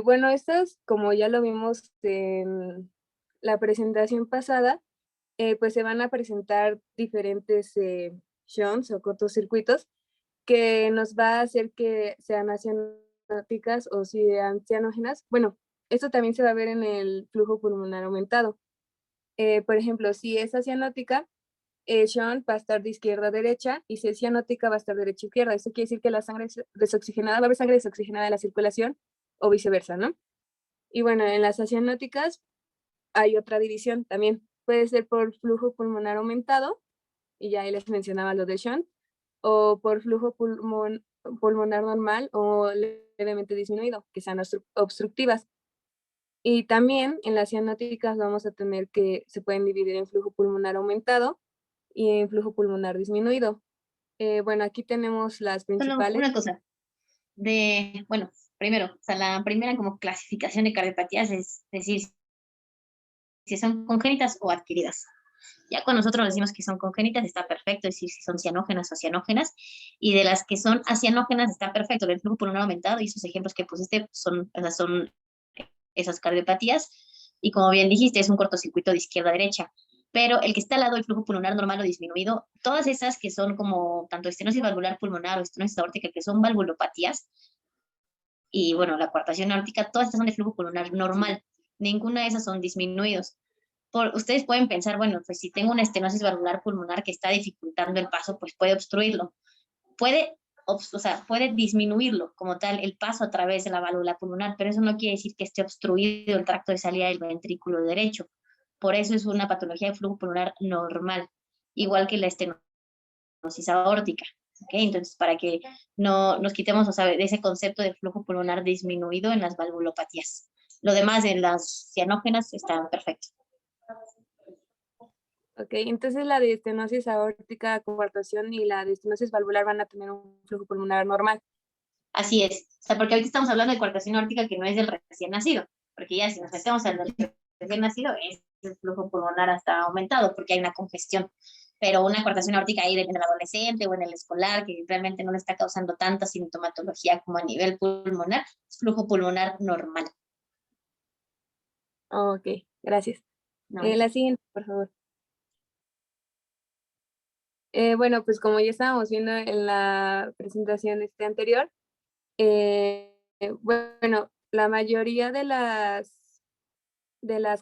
Bueno, estas, como ya lo vimos en la presentación pasada, pues se van a presentar diferentes shunts o cortocircuitos que nos va a hacer que sean oceanóticas o sean cianógenas. Bueno, esto también se va a ver en el flujo pulmonar aumentado. Por ejemplo, si es cianótica, shunt va a estar de izquierda a derecha y si es cianótica va a estar de derecha a izquierda. Eso quiere decir que la sangre desoxigenada, va a haber sangre desoxigenada en la circulación o viceversa, ¿no? Y bueno, en las cianóticas hay otra división también. Puede ser por flujo pulmonar aumentado, y ya ahí les mencionaba lo de shunt, o por flujo pulmonar normal o levemente disminuido, que sean obstructivas. Y también en las cianóticas vamos a tener que se pueden dividir en flujo pulmonar aumentado y en flujo pulmonar disminuido. Bueno, aquí tenemos las Solo principales. una cosa. Bueno, primero, o sea, la primera como clasificación de cardiopatías es decir si son congénitas o adquiridas. Ya cuando nosotros decimos que son congénitas está perfecto, es decir, si son cianógenas o cianógenas, y de las que son acianógenas está perfecto, el flujo pulmonar aumentado y esos ejemplos que pusiste son esas cardiopatías, y como bien dijiste, es un cortocircuito de izquierda a derecha, pero el que está al lado del flujo pulmonar normal o disminuido, todas esas que son como tanto estenosis valvular pulmonar o estenosis aórtica, que son valvulopatías, y bueno, la coartación aórtica, todas estas son de flujo pulmonar normal, ninguna de esas son disminuidos. Ustedes pueden pensar, bueno, pues si tengo una estenosis valvular pulmonar que está dificultando el paso, pues puede obstruirlo. Puede disminuirlo como tal, el paso a través de la válvula pulmonar, pero eso no quiere decir que esté obstruido el tracto de salida del ventrículo derecho. Por eso es una patología de flujo pulmonar normal, igual que la estenosis aórtica. ¿Okay? Entonces, para que no nos quitemos de ese concepto de flujo pulmonar disminuido en las valvulopatías. Lo demás en las cianógenas está perfecto. Ok, entonces la de estenosis aórtica, coartación y la de estenosis valvular van a tener un flujo pulmonar normal. Así es. O sea, porque ahorita estamos hablando de coartación aórtica que no es del recién nacido, porque ya si nos metemos al recién nacido es el flujo pulmonar hasta aumentado porque hay una congestión. Pero una coartación aórtica ahí en el adolescente o en el escolar que realmente no le está causando tanta sintomatología como a nivel pulmonar, es flujo pulmonar normal. Ok, gracias. No. La siguiente, por favor. Bueno, pues como ya estábamos viendo en la presentación anterior, bueno, la mayoría de las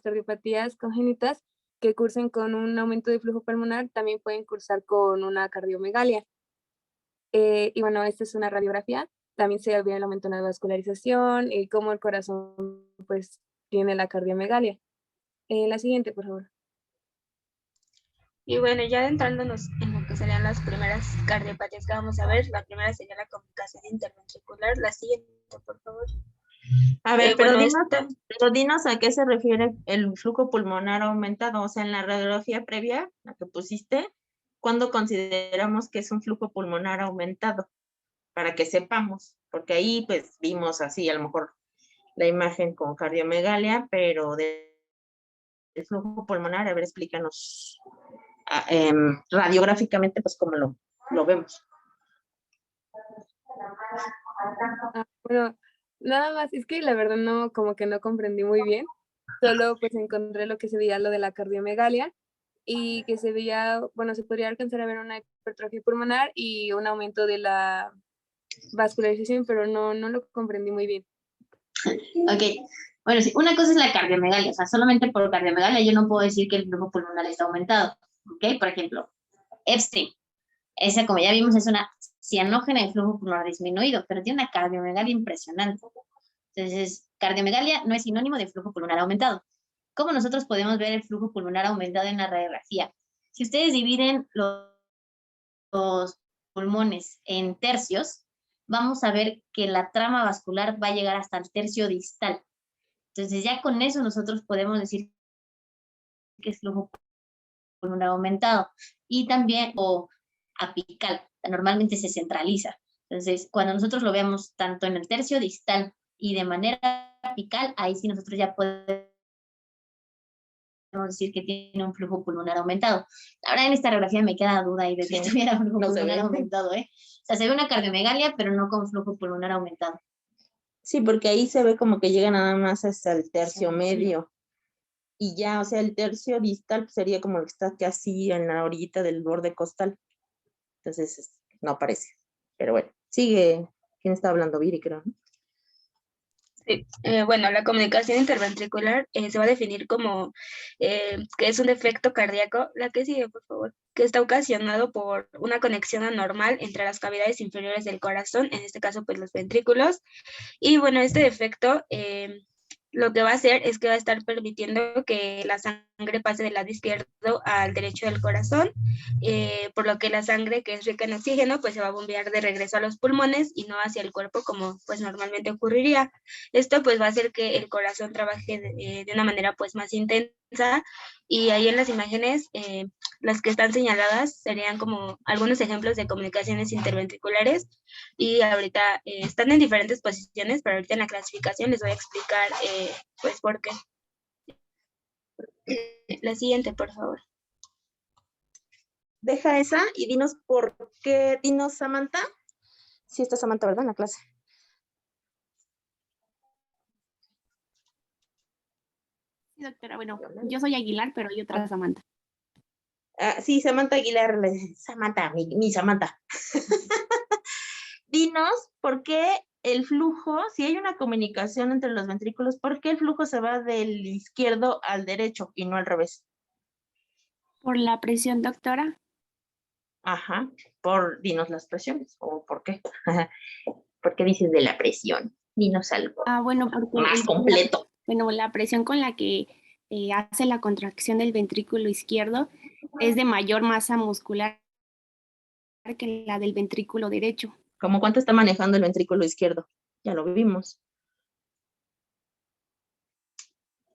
cardiopatías congénitas que cursen con un aumento de flujo pulmonar también pueden cursar con una cardiomegalia. Y bueno, esta es una radiografía. También se ve el aumento en la vascularización y cómo el corazón pues tiene la cardiomegalia. La siguiente, por favor. Y bueno, ya adentrándonos en lo que serían las primeras cardiopatías que vamos a ver, la primera sería la complicación interventricular. La siguiente, por favor. A ver, pero Bueno, dinos a qué se refiere el flujo pulmonar aumentado. O sea, en la radiografía previa, la que pusiste, ¿cuándo consideramos que es un flujo pulmonar aumentado? Para que sepamos, porque ahí pues vimos así a lo mejor la imagen con cardiomegalia, pero del flujo pulmonar, a ver, explícanos radiográficamente pues cómo lo vemos. Bueno, nada más, es que la verdad no, como que no comprendí muy bien. Solo pues encontré lo que se veía, lo de la cardiomegalia, y que se veía, bueno, se podría alcanzar a ver una hipertrofia pulmonar y un aumento de la vascularización, pero no lo comprendí muy bien. Ok, bueno, sí, una cosa es la cardiomegalia, o sea, solamente por cardiomegalia yo no puedo decir que el flujo pulmonar está aumentado, ok, por ejemplo, Epstein, esa como ya vimos es una cianógena de flujo pulmonar disminuido, pero tiene una cardiomegalia impresionante. Entonces, cardiomegalia no es sinónimo de flujo pulmonar aumentado. ¿Cómo nosotros podemos ver el flujo pulmonar aumentado en la radiografía? Si ustedes dividen los pulmones en tercios, vamos a ver que la trama vascular va a llegar hasta el tercio distal. Entonces ya con eso nosotros podemos decir que es flujo pulmonar aumentado. Y también, o apical, normalmente se centraliza. Entonces, cuando nosotros lo vemos tanto en el tercio distal y de manera apical, ahí sí nosotros ya podemos decir que tiene un flujo pulmonar aumentado. Ahora en esta radiografía me queda duda ahí de que tuviera flujo No se pulmonar ve. aumentado, ¿eh? O sea, se ve una cardiomegalia, pero no con flujo pulmonar aumentado. Sí, porque ahí se ve como que llega nada más hasta el tercio medio. Y ya, o sea, el tercio distal sería como el que está casi en la orillita del borde costal. Entonces, no aparece. Pero bueno, sigue. ¿Quién está hablando? Viri, creo, ¿no? Sí, bueno, la comunicación interventricular se va a definir como que es un defecto cardíaco, la que sigue, por favor, que está ocasionado por una conexión anormal entre las cavidades inferiores del corazón, en este caso, pues los ventrículos. Y bueno, este defecto lo que va a hacer es que va a estar permitiendo que la sangre pase del lado izquierdo al derecho del corazón, por lo que la sangre que es rica en oxígeno pues se va a bombear de regreso a los pulmones y no hacia el cuerpo como pues normalmente ocurriría. Esto pues va a hacer que el corazón trabaje de una manera pues más intensa, y ahí en las imágenes las que están señaladas serían como algunos ejemplos de comunicaciones interventriculares, y ahorita están en diferentes posiciones, pero ahorita en la clasificación les voy a explicar pues por qué. La siguiente, por favor. Deja esa y dinos por qué. Dinos, Samantha. Sí está Samantha, ¿verdad? En la clase. Sí, doctora, bueno, yo soy Aguilar, pero hay otra Samantha. Sí, Samantha Aguilar. Samantha, mi Samantha. Dinos por qué el flujo, si hay una comunicación entre los ventrículos, ¿por qué el flujo se va del izquierdo al derecho y no al revés? ¿Por la presión, doctora? Ajá, dinos las presiones, o por qué. ¿Por qué dices de la presión? Dinos algo Bueno, porque más completo. Bueno, la presión con la que hace la contracción del ventrículo izquierdo es de mayor masa muscular que la del ventrículo derecho. ¿Cómo cuánto está manejando el ventrículo izquierdo? Ya lo vimos.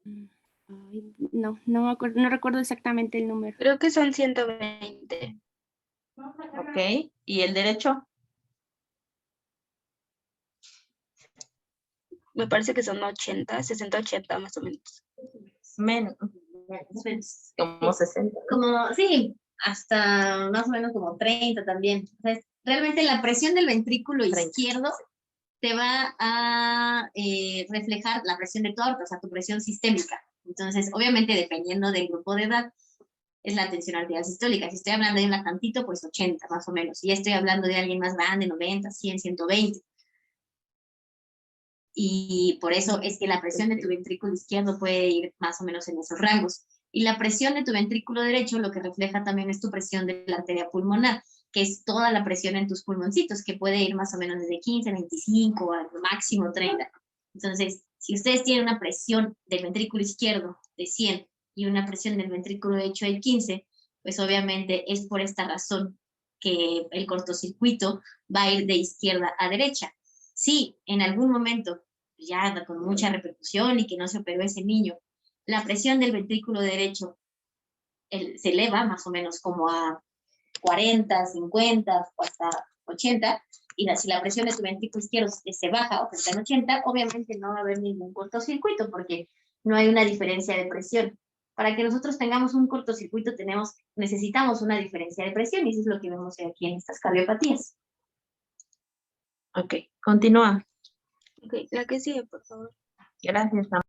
Ay, no me acuerdo, no recuerdo exactamente el número. Creo que son 120. Ok, ¿y el derecho? Me parece que son 80, 60, 80 más o menos. Menos, como 60. Como, sí, hasta más o menos como 30 también. O sea, realmente la presión del ventrículo 30. Izquierdo te va a reflejar la presión de tu aorta, o sea, tu presión sistémica. Entonces, obviamente, dependiendo del grupo de edad, es la tensión arterial sistólica. Si estoy hablando de un lactantito, pues 80 más o menos. Si ya estoy hablando de alguien más grande, 90, 100, 120. Y por eso es que la presión de tu ventrículo izquierdo puede ir más o menos en esos rangos. Y la presión de tu ventrículo derecho lo que refleja también es tu presión de la arteria pulmonar, que es toda la presión en tus pulmoncitos, que puede ir más o menos desde 15, 25 al máximo 30. Entonces, si ustedes tienen una presión del ventrículo izquierdo de 100 y una presión del ventrículo derecho de 15, pues obviamente es por esta razón que el cortocircuito va a ir de izquierda a derecha. Si en algún momento, ya con mucha repercusión y que no se operó ese niño, la presión del ventrículo derecho se eleva más o menos como a 40, 50 o hasta 80, y si la presión de tu ventrículo izquierdo se baja o está en 80, obviamente no va a haber ningún cortocircuito porque no hay una diferencia de presión. Para que nosotros tengamos un cortocircuito necesitamos una diferencia de presión, y eso es lo que vemos aquí en estas cardiopatías. Ok, continúa. Ok, la que sigue, por favor. Gracias, Sam.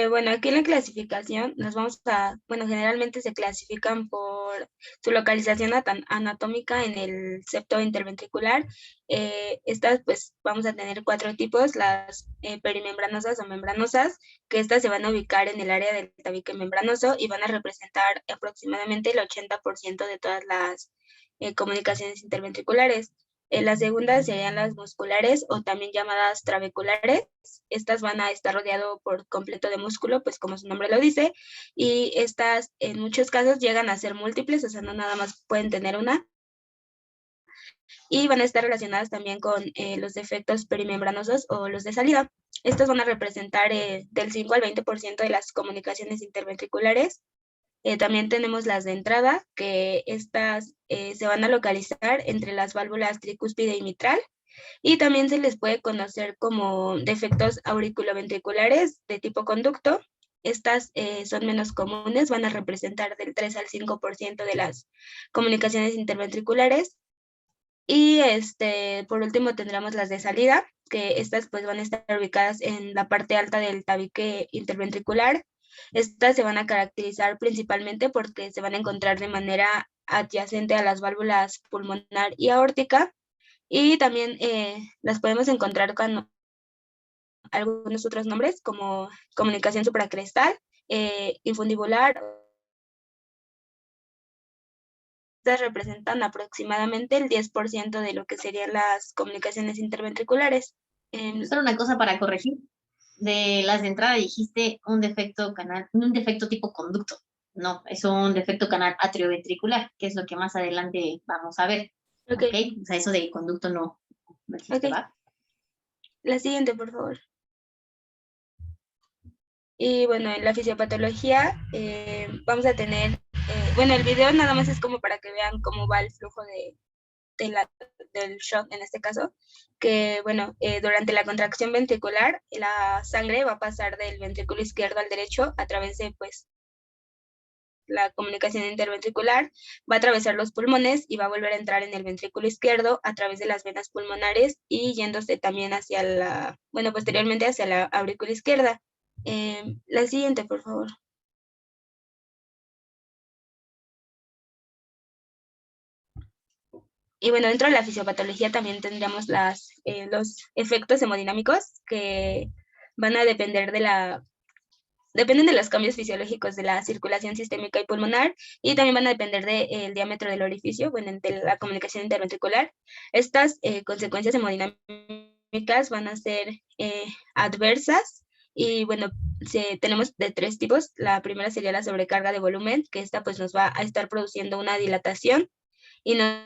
Bueno, aquí en la clasificación generalmente se clasifican por su localización anatómica en el septo interventricular. Estas pues vamos a tener 4 tipos: las perimembranosas o membranosas, que estas se van a ubicar en el área del tabique membranoso y van a representar aproximadamente el 80% de todas las comunicaciones interventriculares. Las segundas serían las musculares, o también llamadas trabeculares. Estas van a estar rodeadas por completo de músculo, pues como su nombre lo dice, y estas en muchos casos llegan a ser múltiples, o sea, no nada más pueden tener una, y van a estar relacionadas también con los defectos perimembranosos o los de salida. Estos van a representar del 5 al 20% de las comunicaciones interventriculares. También tenemos las de entrada, que estas se van a localizar entre las válvulas tricúspide y mitral, y también se les puede conocer como defectos auriculoventriculares de tipo conducto, estas son menos comunes, van a representar del 3 al 5% de las comunicaciones interventriculares. Y por último tendremos las de salida, que estas pues van a estar ubicadas en la parte alta del tabique interventricular. Estas se van a caracterizar principalmente porque se van a encontrar de manera adyacente a las válvulas pulmonar y aórtica, y también las podemos encontrar con algunos otros nombres como comunicación supracrestal, infundibular. Estas representan aproximadamente el 10% de lo que serían las comunicaciones interventriculares. Solo una cosa para corregir. De las de entrada dijiste un defecto canal, un defecto tipo conducto. No, es un defecto canal atrioventricular, que es lo que más adelante vamos a ver. Ok. ¿Okay? O sea, eso de conducto no existe, Ok. ¿va? La siguiente, por favor. Y bueno, en la fisiopatología vamos a tener, bueno, el video nada más es como para que vean cómo va el flujo del shock en este caso, que bueno, durante la contracción ventricular, la sangre va a pasar del ventrículo izquierdo al derecho a través de pues la comunicación interventricular, va a atravesar los pulmones y va a volver a entrar en el ventrículo izquierdo a través de las venas pulmonares y yéndose también hacia posteriormente hacia la aurícula izquierda. La siguiente, por favor. Y bueno, dentro de la fisiopatología también tendríamos los efectos hemodinámicos que van a dependen de los cambios fisiológicos de la circulación sistémica y pulmonar, y también van a depender del diámetro del orificio, bueno, de la comunicación interventricular. Estas consecuencias hemodinámicas van a ser adversas, y bueno, tenemos de 3 tipos. La primera sería la sobrecarga de volumen, que esta pues nos va a estar produciendo una dilatación y nos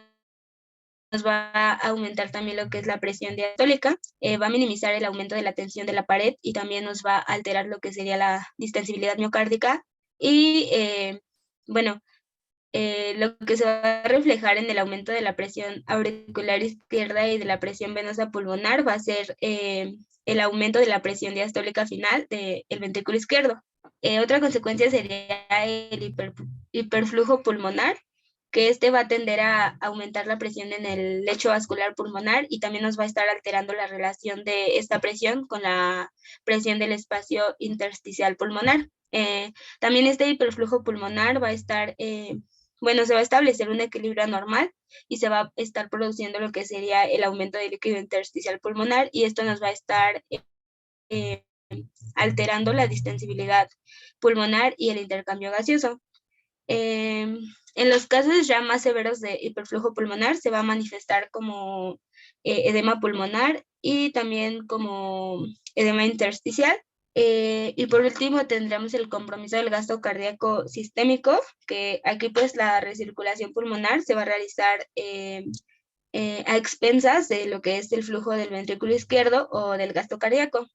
va a aumentar también lo que es la presión diastólica, va a minimizar el aumento de la tensión de la pared y también nos va a alterar lo que sería la distensibilidad miocárdica. Y bueno, lo que se va a reflejar en el aumento de la presión auricular izquierda y de la presión venosa pulmonar va a ser el aumento de la presión diastólica final del ventrículo izquierdo. Otra consecuencia sería el hiperflujo pulmonar, que va a tender a aumentar la presión en el lecho vascular pulmonar y también nos va a estar alterando la relación de esta presión con la presión del espacio intersticial pulmonar. También este hiperflujo pulmonar va a estar, se va a establecer un equilibrio anormal y se va a estar produciendo lo que sería el aumento del líquido intersticial pulmonar, y esto nos va a estar alterando la distensibilidad pulmonar y el intercambio gaseoso. En los casos ya más severos de hiperflujo pulmonar se va a manifestar como edema pulmonar y también como edema intersticial. Y por último tendremos el compromiso del gasto cardíaco sistémico, que aquí pues la recirculación pulmonar se va a realizar a expensas de lo que es el flujo del ventrículo izquierdo o del gasto cardíaco.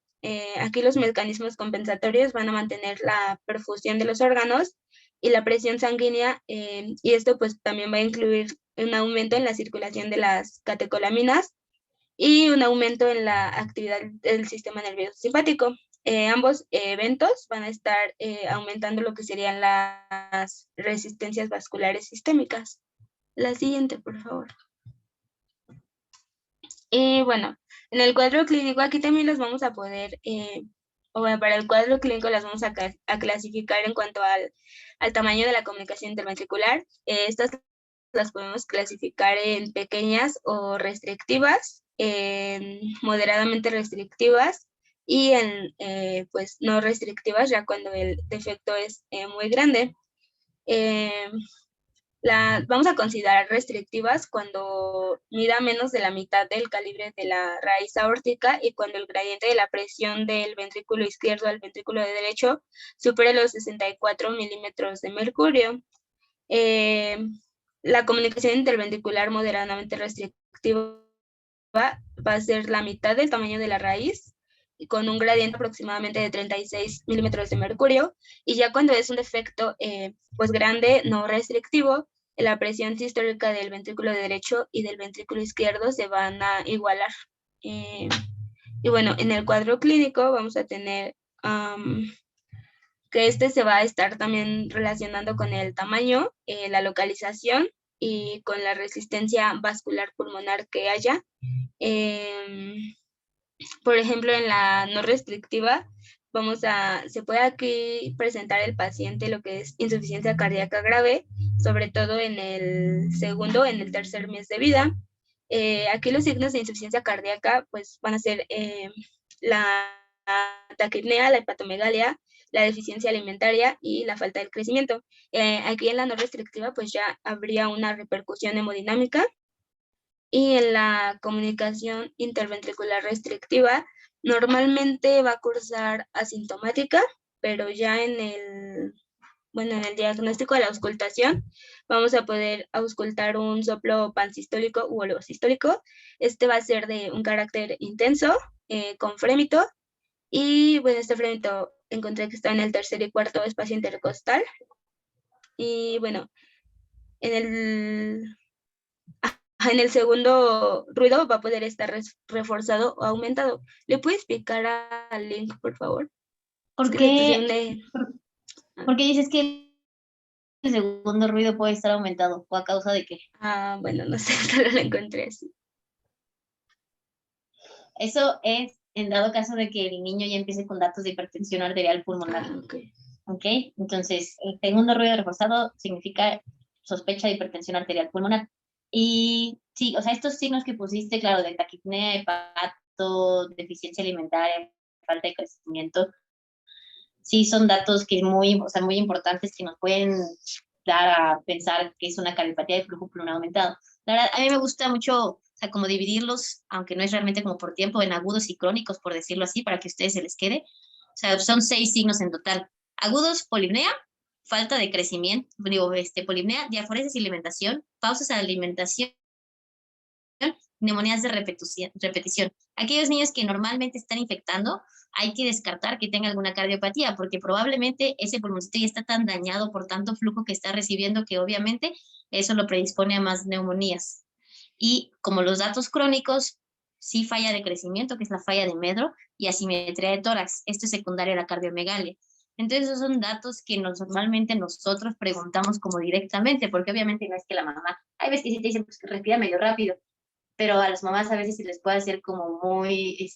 Aquí los mecanismos compensatorios van a mantener la perfusión de los órganos y la presión sanguínea, y esto pues también va a incluir un aumento en la circulación de las catecolaminas y un aumento en la actividad del sistema nervioso simpático. Ambos eventos van a estar aumentando lo que serían las resistencias vasculares sistémicas. La siguiente, por favor. Y bueno, en el cuadro clínico aquí también los vamos a poder, para el cuadro clínico las vamos a clasificar en cuanto al tamaño de la comunicación interventricular. Estas las podemos clasificar en pequeñas o restrictivas, en moderadamente restrictivas y en pues no restrictivas, ya cuando el defecto es muy grande. Vamos a considerar restrictivas cuando mida menos de la mitad del calibre de la raíz aórtica y cuando el gradiente de la presión del ventrículo izquierdo al ventrículo derecho supere los 64 milímetros de mercurio. La comunicación interventricular moderadamente restrictiva va a ser la mitad del tamaño de la raíz, con un gradiente aproximadamente de 36 milímetros de mercurio, y ya cuando es un defecto pues grande, no restrictivo, la presión sistólica del ventrículo derecho y del ventrículo izquierdo se van a igualar. Y bueno, en el cuadro clínico vamos a tener que este se va a estar también relacionando con el tamaño, la localización y con la resistencia vascular pulmonar que haya. Por ejemplo, en la no restrictiva, se puede aquí presentar el paciente lo que es insuficiencia cardíaca grave, sobre todo en el segundo, en el tercer mes de vida. Aquí los signos de insuficiencia cardíaca pues van a ser la taquipnea, la hepatomegalia, la deficiencia alimentaria y la falta del crecimiento. Aquí en la no restrictiva pues ya habría una repercusión hemodinámica. Y en la comunicación interventricular restrictiva normalmente va a cursar asintomática, pero ya en el diagnóstico de la auscultación vamos a poder auscultar un soplo pansistólico u oligosistólico. Este va a ser de un carácter intenso, con frémito, y bueno, este frémito encontré que está en el tercer y cuarto espacio intercostal. Y bueno, en el segundo ruido va a poder estar reforzado o aumentado. ¿Le puede explicar al Link, por favor? ¿Por qué dices que el segundo ruido puede estar aumentado? ¿O a causa de qué? Bueno, no sé, solo lo encontré así. Eso es en dado caso de que el niño ya empiece con datos de hipertensión arterial pulmonar. Ok, entonces el segundo ruido reforzado significa sospecha de hipertensión arterial pulmonar. Y sí, o sea, estos signos que pusiste, claro, de taquipnea, hepato, deficiencia alimentaria, falta de crecimiento, sí son datos que muy importantes que nos pueden dar a pensar que es una cardiopatía de flujo pulmonar aumentado. La verdad, a mí me gusta mucho, o sea, como dividirlos, aunque no es realmente como por tiempo, en agudos y crónicos, por decirlo así, para que a ustedes se les quede. O sea, son 6 signos en total. Agudos, polipnea, falta de crecimiento, polipnea, diaforesis y alimentación, pausas a la alimentación, neumonías de repetición. Aquellos niños que normalmente están infectando, hay que descartar que tenga alguna cardiopatía, porque probablemente ese pulmoncito ya está tan dañado por tanto flujo que está recibiendo que obviamente eso lo predispone a más neumonías. Y como los datos crónicos, sí falla de crecimiento, que es la falla de Medro, y asimetría de tórax. Esto es secundario a la cardiomegalia. Entonces, esos son datos que normalmente nosotros preguntamos como directamente, porque obviamente no es que la mamá, hay veces que sí te dicen, pues que respira medio rápido, pero a las mamás a veces se les puede hacer como muy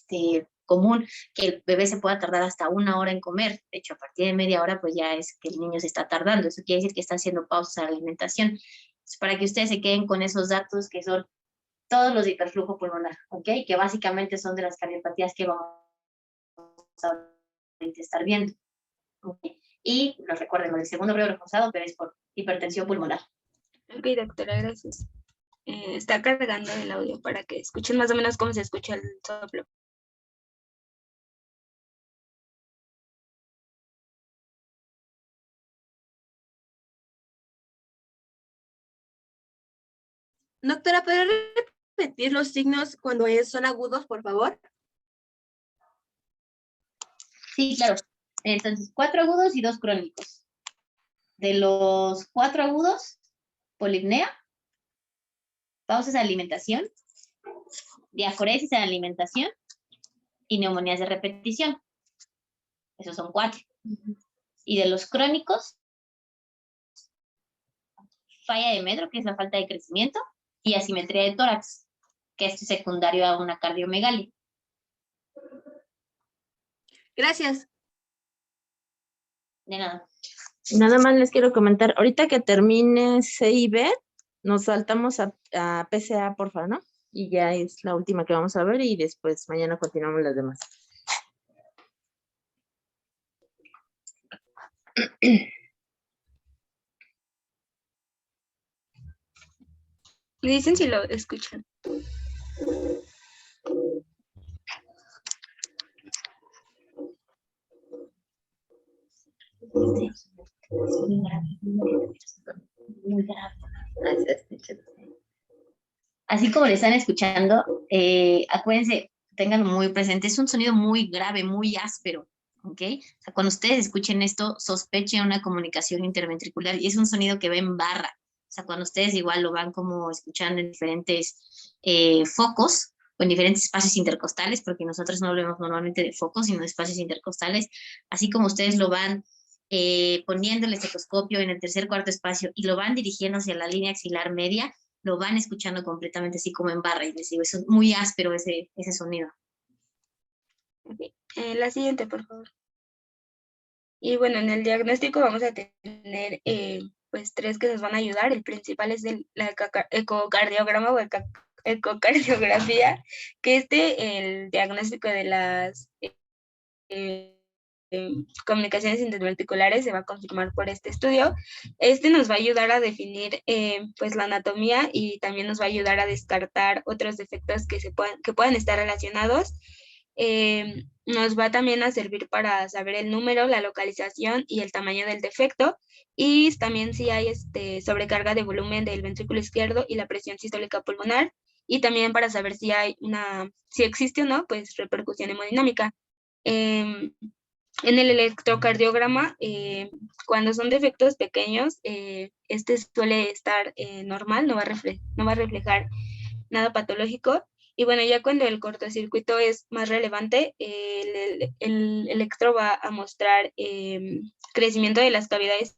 común que el bebé se pueda tardar hasta 1 hora en comer. De hecho, a partir de media hora, pues ya es que el niño se está tardando. Eso quiere decir que está haciendo pausas a la alimentación. Entonces, para que ustedes se queden con esos datos que son todos los de hiperflujo pulmonar, ¿ok? Que básicamente son de las cardiopatías que vamos a estar viendo. ¿Okay? Y nos recuerden, el segundo ruido reforzado, pero es por hipertensión pulmonar. Ok, doctora, gracias. Está cargando el audio para que escuchen más o menos cómo se escucha el soplo. Doctora, ¿puede repetir los signos cuando son agudos, por favor? Sí, claro. Entonces, 4 agudos y 2 crónicos. De los 4 agudos, polipnea, pausas de alimentación, diaforesis en alimentación y neumonías de repetición. Esos son 4. Y de los crónicos, falla de Medro, que es la falta de crecimiento, y asimetría de tórax, que es secundario a una cardiomegalia. Gracias. De nada. Nada más les quiero comentar, ahorita que termine C y B, nos saltamos a PCA, por favor, ¿no? Y ya es la última que vamos a ver y después mañana continuamos las demás. Me dicen si lo escuchan. Así como le están escuchando, acuérdense, tenganlo muy presente, es un sonido muy grave, muy áspero, ¿ok? O sea, cuando ustedes escuchen esto, sospechen una comunicación interventricular y es un sonido que va en barra. O sea, cuando ustedes igual lo van como escuchando en diferentes focos o en diferentes espacios intercostales, porque nosotros no hablamos normalmente de focos, sino de espacios intercostales, así como ustedes lo van poniendo el estetoscopio en el tercer cuarto espacio y lo van dirigiendo hacia la línea axilar media, lo van escuchando completamente así como en barra, y les digo, es muy áspero ese sonido. La siguiente, por favor. Y bueno, en el diagnóstico vamos a tener pues 3 que nos van a ayudar. El principal es la ecocardiograma o ecocardiografía, que el diagnóstico de las comunicaciones interventriculares se va a confirmar por este estudio. Este nos va a ayudar a definir pues la anatomía, y también nos va a ayudar a descartar otros defectos que puedan estar relacionados. Nos va también a servir para saber el número, la localización y el tamaño del defecto, y también si hay sobrecarga de volumen del ventrículo izquierdo y la presión sistólica pulmonar, y también para saber si existe o no pues repercusión hemodinámica. En el electrocardiograma, cuando son defectos pequeños, suele estar normal, no va a reflejar nada patológico. Y bueno, ya cuando el cortocircuito es más relevante, el electro va a mostrar crecimiento de las cavidades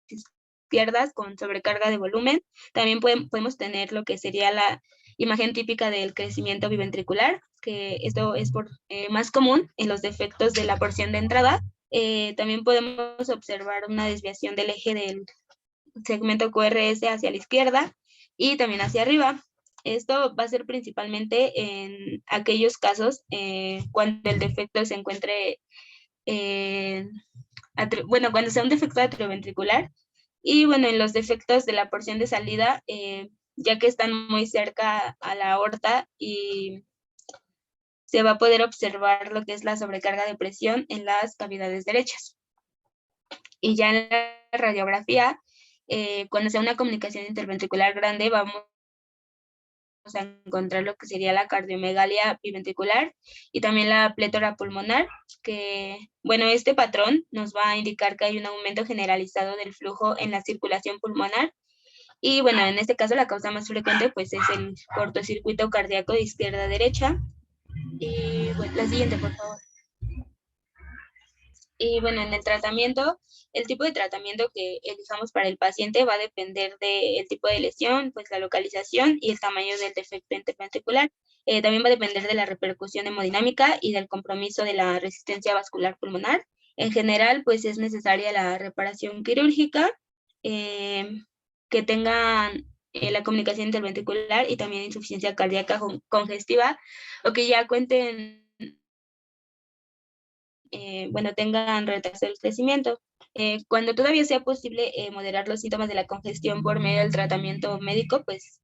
izquierdas con sobrecarga de volumen. También podemos tener lo que sería la imagen típica del crecimiento biventricular, que esto es más común en los defectos de la porción de entrada. También podemos observar una desviación del eje del segmento QRS hacia la izquierda y también hacia arriba. Esto va a ser principalmente en aquellos casos cuando el defecto se encuentre, cuando sea un defecto atrioventricular, y bueno, en los defectos de la porción de salida, ya que están muy cerca a la aorta, y se va a poder observar lo que es la sobrecarga de presión en las cavidades derechas. Y ya en la radiografía, cuando sea una comunicación interventricular grande, vamos a encontrar lo que sería la cardiomegalia biventricular y también la plétora pulmonar, que, bueno, este patrón nos va a indicar que hay un aumento generalizado del flujo en la circulación pulmonar. Y bueno, en este caso la causa más frecuente pues es el cortocircuito cardíaco de izquierda a derecha. Y bueno, la siguiente, por favor. Y bueno, en el tratamiento, el tipo de tratamiento que elijamos para el paciente va a depender del tipo de lesión, pues la localización y el tamaño del defecto interventricular. También va a depender de la repercusión hemodinámica y del compromiso de la resistencia vascular pulmonar. En general, pues es necesaria la reparación quirúrgica, que tengan la comunicación interventricular y también insuficiencia cardíaca congestiva, o que ya cuenten tengan retraso del crecimiento. Cuando todavía sea posible moderar los síntomas de la congestión por medio del tratamiento médico, pues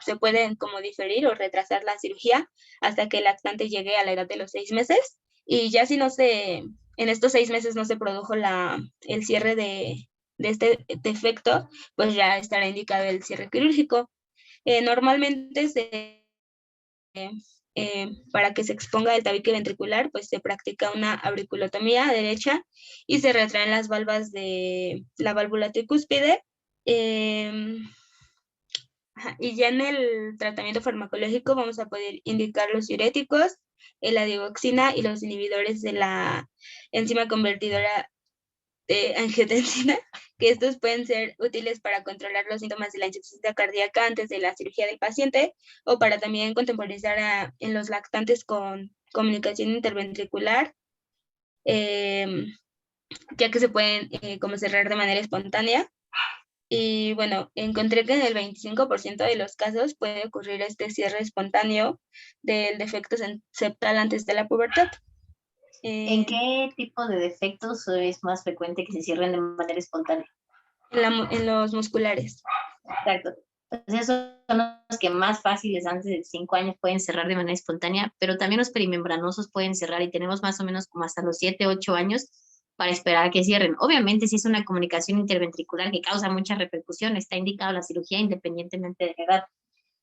se pueden como diferir o retrasar la cirugía hasta que el lactante llegue a la edad de los 6 meses. Y ya si en estos 6 meses no se produjo el cierre de este defecto, pues ya estará indicado el cierre quirúrgico. Normalmente para que se exponga el tabique ventricular, pues se practica una auriculotomía derecha y se retraen las valvas de la válvula tricúspide. Y ya en el tratamiento farmacológico vamos a poder indicar los diuréticos, la digoxina y los inhibidores de la enzima convertidora de angiotensina, que estos pueden ser útiles para controlar los síntomas de la insuficiencia cardíaca antes de la cirugía del paciente, o para también contemporizar en los lactantes con comunicación interventricular, ya que se pueden como cerrar de manera espontánea. Y bueno, encontré que en el 25% de los casos puede ocurrir este cierre espontáneo del defecto septal antes de la pubertad. ¿En qué tipo de defectos es más frecuente que se cierren de manera espontánea? En los musculares. Exacto. Entonces esos son los que más fáciles antes de 5 años pueden cerrar de manera espontánea, pero también los perimembranosos pueden cerrar, y tenemos más o menos como hasta los 7, 8 años para esperar a que cierren. Obviamente, si es una comunicación interventricular que causa mucha repercusión, está indicado la cirugía independientemente de la edad.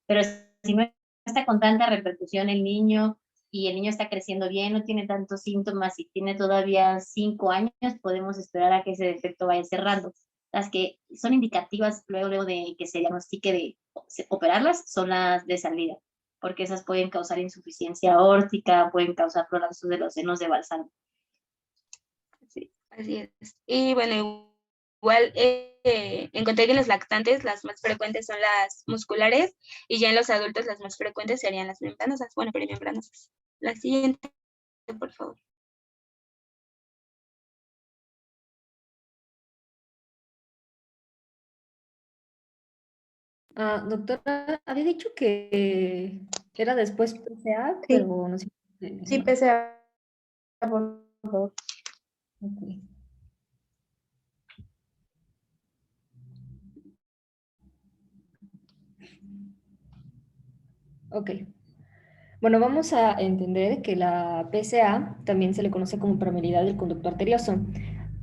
Pero si no está con tanta repercusión el niño, y el niño está creciendo bien, no tiene tantos síntomas y tiene todavía 5 años, podemos esperar a que ese defecto vaya cerrando. Las que son indicativas luego de que se diagnostique de operarlas son las de salida, porque esas pueden causar insuficiencia aórtica, pueden causar prolapsos de los senos de Balzano. Sí. Así es. Y bueno, igual encontré que en los lactantes las más frecuentes son las musculares y ya en los adultos las más frecuentes serían las membranosas. Bueno, perimembranosas. La siguiente, por favor. Doctora, había dicho que era después PCA, Sí, pero no sé. sí, No. PCA, por favor. Ok. Ok. Bueno, vamos a entender que la PCA también se le conoce como permeabilidad del conducto arterioso.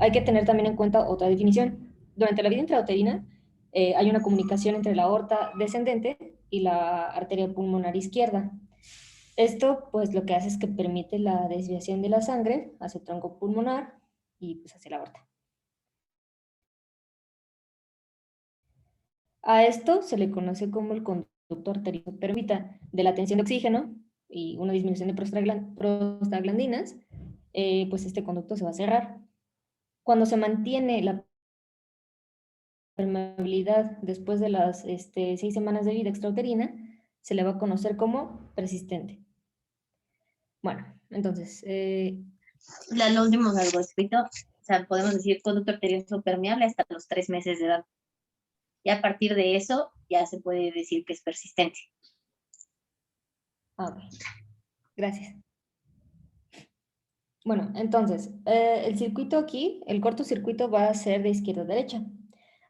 Hay que tener también en cuenta otra definición. Durante la vida intrauterina hay una comunicación entre la aorta descendente y la arteria pulmonar izquierda. Esto, pues, lo que hace es que permite la desviación de la sangre hacia el tronco pulmonar y pues, hacia la aorta. A esto se le conoce como el conducto arterioso permita de la tensión de oxígeno y una disminución de prostaglandinas, pues este conducto se va a cerrar. Cuando se mantiene la permeabilidad después de las 6 semanas de vida extrauterina, se le va a conocer como persistente. Bueno, entonces... Lo último algo escrito, o sea, podemos decir conducto arterioso permeable hasta los 3 meses de edad. Y a partir de eso ya se puede decir que es persistente. Ok, gracias. Bueno, entonces, el circuito aquí, el cortocircuito va a ser de izquierda a derecha.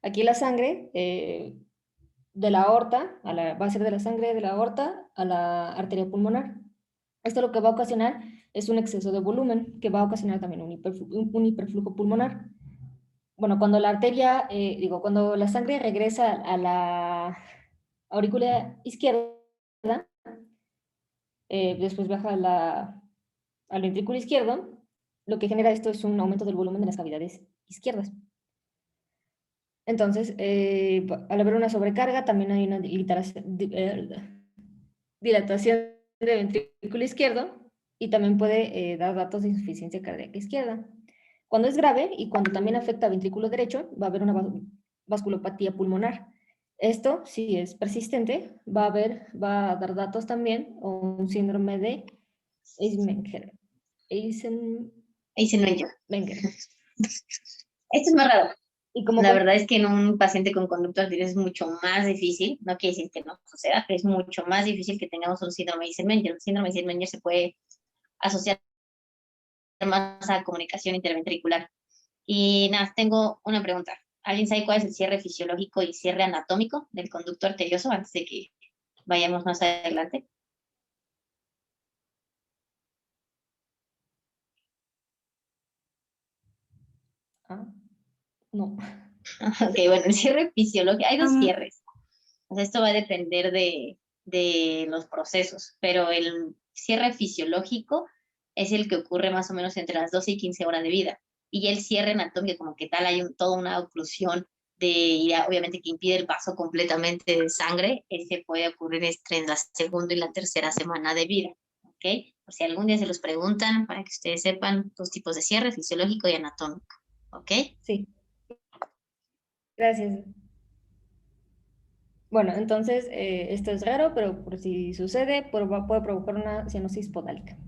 Aquí la sangre de la aorta, va a ser de la sangre de la aorta a la arteria pulmonar. Esto lo que va a ocasionar es un exceso de volumen, que va a ocasionar también un hiperflujo pulmonar. Bueno, cuando la arteria, cuando la sangre regresa a la aurícula izquierda, después baja al ventrículo izquierdo, lo que genera esto es un aumento del volumen de las cavidades izquierdas. Entonces, al haber una sobrecarga, también hay una dilatación del ventrículo izquierdo y también puede dar datos de insuficiencia cardíaca izquierda. Cuando es grave y cuando también afecta al ventrículo derecho, va a haber una vasculopatía pulmonar. Esto, si es persistente, va a dar datos también o un síndrome de Eisenmenger. Eisenmenger. Esto es más raro. Y como la verdad es que en un paciente con conducto arterioso es mucho más difícil, no quiere decir que no suceda, pero es mucho más difícil que tengamos un síndrome de Eisenmenger. El síndrome de Eisenmenger se puede asociar más a comunicación interventricular. Y nada, tengo una pregunta. ¿Alguien sabe cuál es el cierre fisiológico y cierre anatómico del conducto arterioso antes de que vayamos más adelante? No. Ok, bueno, el cierre fisiológico, hay dos cierres. O sea, esto va a depender de los procesos, pero el cierre fisiológico es el que ocurre más o menos entre las 12 y 15 horas de vida. Y el cierre anatómico, como que tal, hay toda una oclusión obviamente que impide el paso completamente de sangre. Ese puede ocurrir entre la segunda y la tercera semana de vida. ¿Ok? Por si algún día se los preguntan, para que ustedes sepan dos tipos de cierre, fisiológico y anatómico. ¿Ok? Sí. Gracias. Bueno, entonces esto es raro, pero por si sucede, puede provocar una cianosis podálica.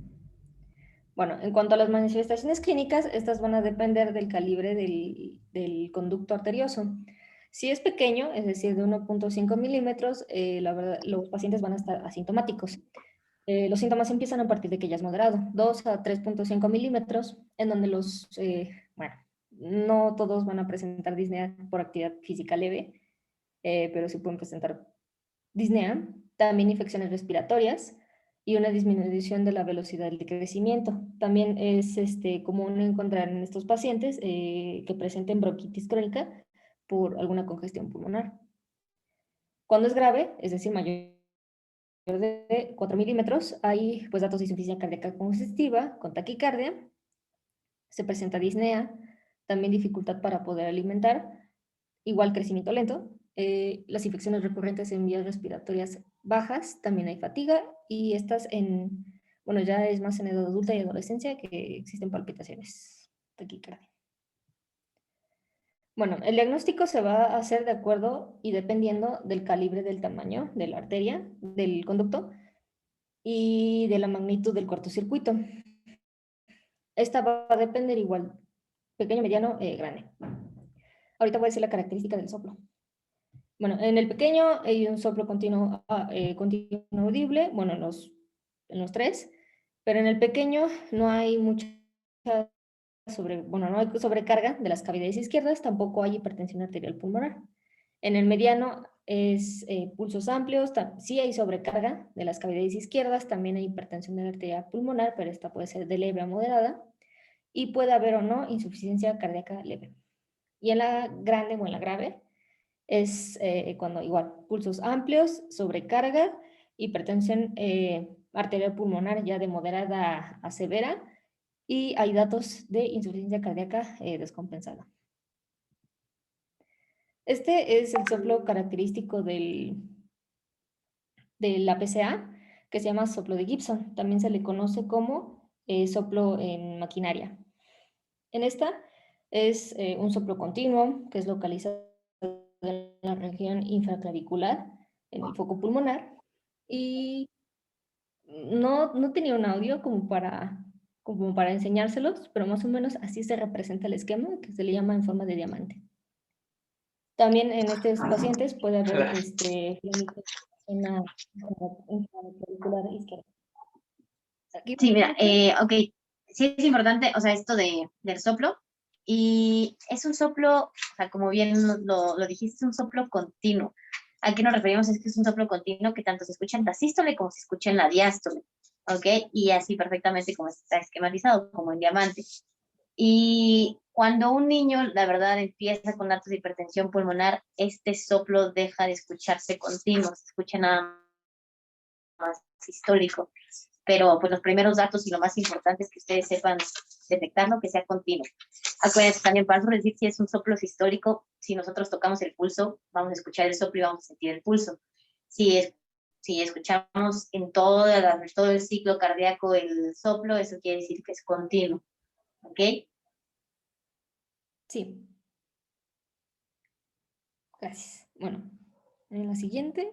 Bueno, en cuanto a las manifestaciones clínicas, estas van a depender del calibre del conducto arterioso. Si es pequeño, es decir, de 1.5 milímetros, la verdad, los pacientes van a estar asintomáticos. Los síntomas empiezan a partir de que ya es moderado, 2 a 3.5 milímetros, en donde bueno, no todos van a presentar disnea por actividad física leve, pero sí pueden presentar disnea, también infecciones respiratorias y una disminución de la velocidad del crecimiento. También es común encontrar en estos pacientes que presenten bronquitis crónica por alguna congestión pulmonar. Cuando es grave, es decir, mayor de 4 milímetros, hay pues, datos de insuficiencia cardíaca congestiva con taquicardia, se presenta disnea, también dificultad para poder alimentar, igual crecimiento lento, las infecciones recurrentes en vías respiratorias bajas, también hay fatiga y estas bueno, ya es más en edad adulta y adolescencia que existen palpitaciones, taquicardia. Bueno, el diagnóstico se va a hacer de acuerdo y dependiendo del calibre del tamaño de la arteria, del conducto y de la magnitud del cortocircuito. Esta va a depender igual, pequeño, mediano, grande. Ahorita voy a decir la característica del soplo. Bueno, en el pequeño hay un soplo continuo, continuo audible, bueno, en los tres, pero en el pequeño no hay mucha no hay sobrecarga de las cavidades izquierdas, tampoco hay hipertensión arterial pulmonar. En el mediano es pulsos amplios, sí hay sobrecarga de las cavidades izquierdas, también hay hipertensión arterial pulmonar, pero esta puede ser de leve a moderada, y puede haber o no insuficiencia cardíaca leve. Y en la grande o en la grave es cuando igual pulsos amplios, sobrecarga, hipertensión arterial pulmonar ya de moderada a severa, y hay datos de insuficiencia cardíaca descompensada. Este es el soplo característico de la PCA, que se llama soplo de Gibson. También se le conoce como soplo en maquinaria. En esta es un soplo continuo que es localizado en la región infraclavicular, en el foco pulmonar, y no tenía un audio como para enseñárselos, pero más o menos así se representa el esquema, que se le llama en forma de diamante. También en estos pacientes puede haber una infraclavicular izquierda. Sí, mira, ok, sí es importante, o sea, esto del soplo, y es un soplo, o sea, como bien lo dijiste, es un soplo continuo. ¿A qué nos referimos? Es que es un soplo continuo que tanto se escucha en la sístole como se escucha en la diástole, ¿ok? Y así perfectamente como está esquematizado, como en diamante. Y cuando un niño, la verdad, empieza con datos de hipertensión pulmonar, este soplo deja de escucharse continuo, se escucha nada más sistólico. Pero pues los primeros datos y lo más importante es que ustedes sepan detectarlo, que sea continuo. Acuérdense también, para decir si es un soplo sistólico, si nosotros tocamos el pulso, vamos a escuchar el soplo y vamos a sentir el pulso. Si escuchamos en todo el ciclo cardíaco el soplo, eso quiere decir que es continuo. ¿Ok? Sí. Gracias. Bueno, en la siguiente.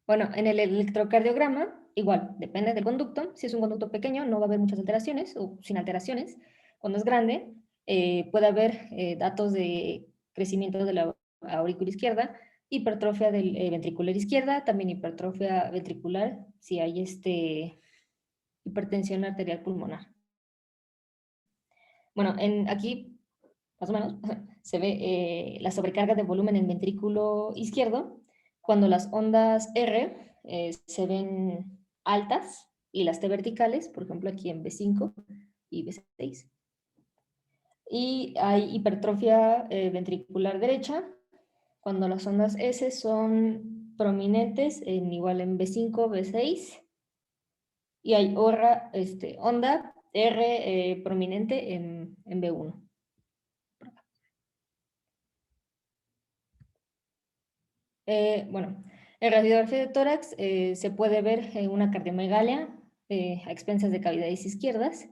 Bueno, en el electrocardiograma, igual, depende del conducto. Si es un conducto pequeño, no va a haber muchas alteraciones o sin alteraciones. Cuando es grande, puede haber datos de crecimiento de la aurícula izquierda, hipertrofia del ventricular izquierda, también hipertrofia ventricular, si hay hipertensión arterial pulmonar. Bueno, aquí, más o menos, se ve la sobrecarga de volumen en ventrículo izquierdo, cuando las ondas R se ven altas y las T verticales, por ejemplo aquí en B5 y B6. Y hay hipertrofia ventricular derecha, cuando las ondas S son prominentes igual en B5, B6, y hay onda R prominente en B1. Bueno, en radiografía de tórax se puede ver una cardiomegalia a expensas de cavidades izquierdas.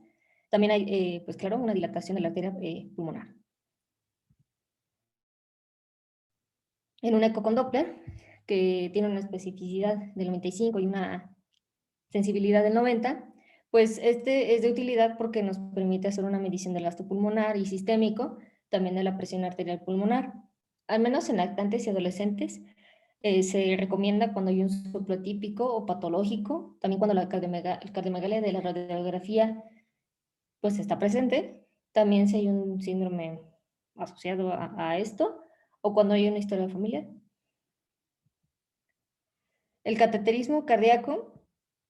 También hay, pues claro, una dilatación de la arteria pulmonar. En un eco con Doppler, que tiene una especificidad del 95 y una sensibilidad del 90, pues este es de utilidad porque nos permite hacer una medición del gasto pulmonar y sistémico, también de la presión arterial pulmonar. Al menos en lactantes y adolescentes, se recomienda cuando hay un soplo típico o patológico, también cuando la cardiomegalia de la radiografía pues está presente, también si hay un síndrome asociado a esto, o cuando hay una historia familiar. El cateterismo cardíaco,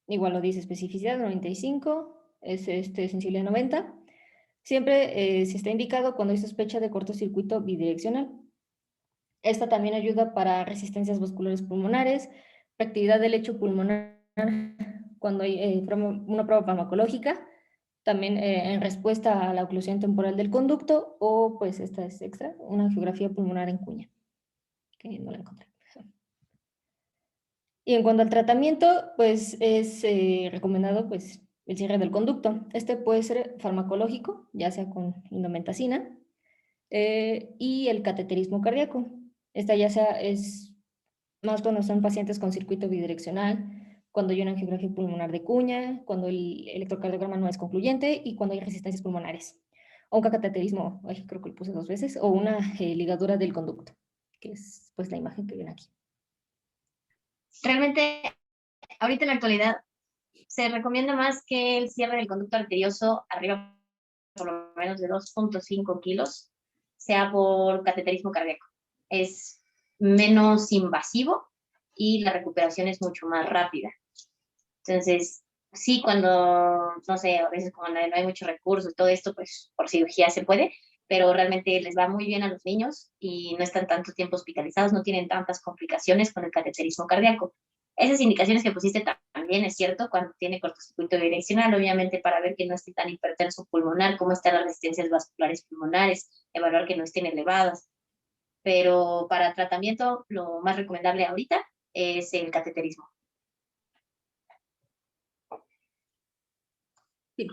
igual lo dice especificidad 95, es sensibilidad 90. Siempre se está indicado cuando hay sospecha de cortocircuito bidireccional. Esta también ayuda para resistencias vasculares pulmonares, actividad del lecho pulmonar cuando hay una prueba farmacológica, también en respuesta a la oclusión temporal del conducto, o pues esta es extra, una angiografía pulmonar en cuña, que no la encontré. Y en cuanto al tratamiento, pues es recomendado pues el cierre del conducto. Este puede ser farmacológico, ya sea con indometacina, y el cateterismo cardíaco. Esta ya sea es más cuando son pacientes con circuito bidireccional, cuando hay una angiografía pulmonar de cuña, cuando el electrocardiograma no es concluyente y cuando hay resistencias pulmonares. O un cateterismo, ay, creo que lo puse 2 veces, o una ligadura del conducto, que es pues la imagen que ven aquí. Realmente, ahorita en la actualidad, se recomienda más que el cierre del conducto arterioso arriba por lo menos de 2.5 kilos sea por cateterismo cardíaco. Es menos invasivo y la recuperación es mucho más rápida. Entonces, sí, cuando, no sé, a veces cuando no hay mucho recurso y todo esto, pues por cirugía se puede, pero realmente les va muy bien a los niños y no están tanto tiempo hospitalizados, no tienen tantas complicaciones con el cateterismo cardíaco. Esas indicaciones que pusiste también es cierto cuando tiene cortocircuito bidireccional, obviamente para ver que no esté tan hipertenso pulmonar, cómo están las resistencias vasculares pulmonares, evaluar que no estén elevadas. Pero para tratamiento, lo más recomendable ahorita es el cateterismo. Sí,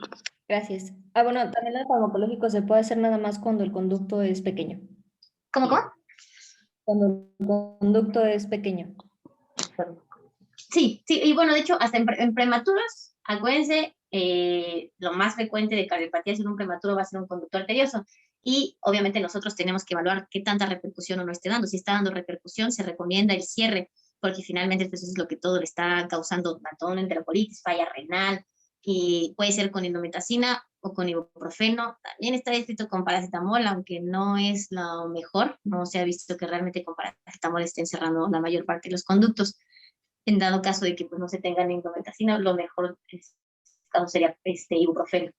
gracias. Ah, bueno, también el farmacológico se puede hacer nada más cuando el conducto es pequeño. ¿Cómo? Cuando el conducto es pequeño. Sí, sí, y bueno, de hecho, hasta en prematuros, acuérdense, lo más frecuente de cardiopatías en un prematuro va a ser un conducto arterioso. Y obviamente nosotros tenemos que evaluar qué tanta repercusión o no esté dando. Si está dando repercusión, se recomienda el cierre, porque finalmente pues, es lo que todo le está causando, tanto una enterocolitis, falla renal, y puede ser con indometacina o con ibuprofeno. También está escrito con paracetamol, aunque no es lo mejor. No se ha visto que realmente con paracetamol estén cerrando la mayor parte de los conductos. En dado caso de que pues, no se tengan indometacina, lo mejor caso sería ibuprofeno.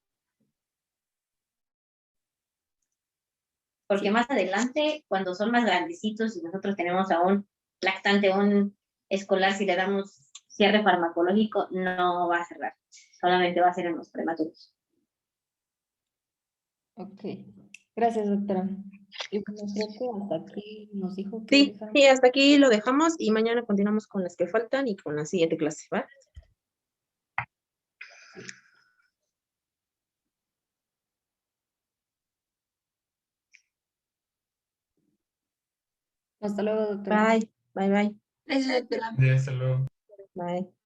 Porque más adelante, cuando son más grandecitos y nosotros tenemos a un lactante, un escolar, si le damos cierre farmacológico, no va a cerrar. Solamente va a ser en los prematuros. Ok. Gracias, doctora. Y bueno, creo que hasta aquí nos dijo que Sí, dejáramos. sí, hasta aquí lo dejamos y mañana continuamos con las que faltan y con la siguiente clase, ¿va? Hasta luego, doctora. Bye, bye, bye. Gracias, doctora. Ya, hasta luego. Bye.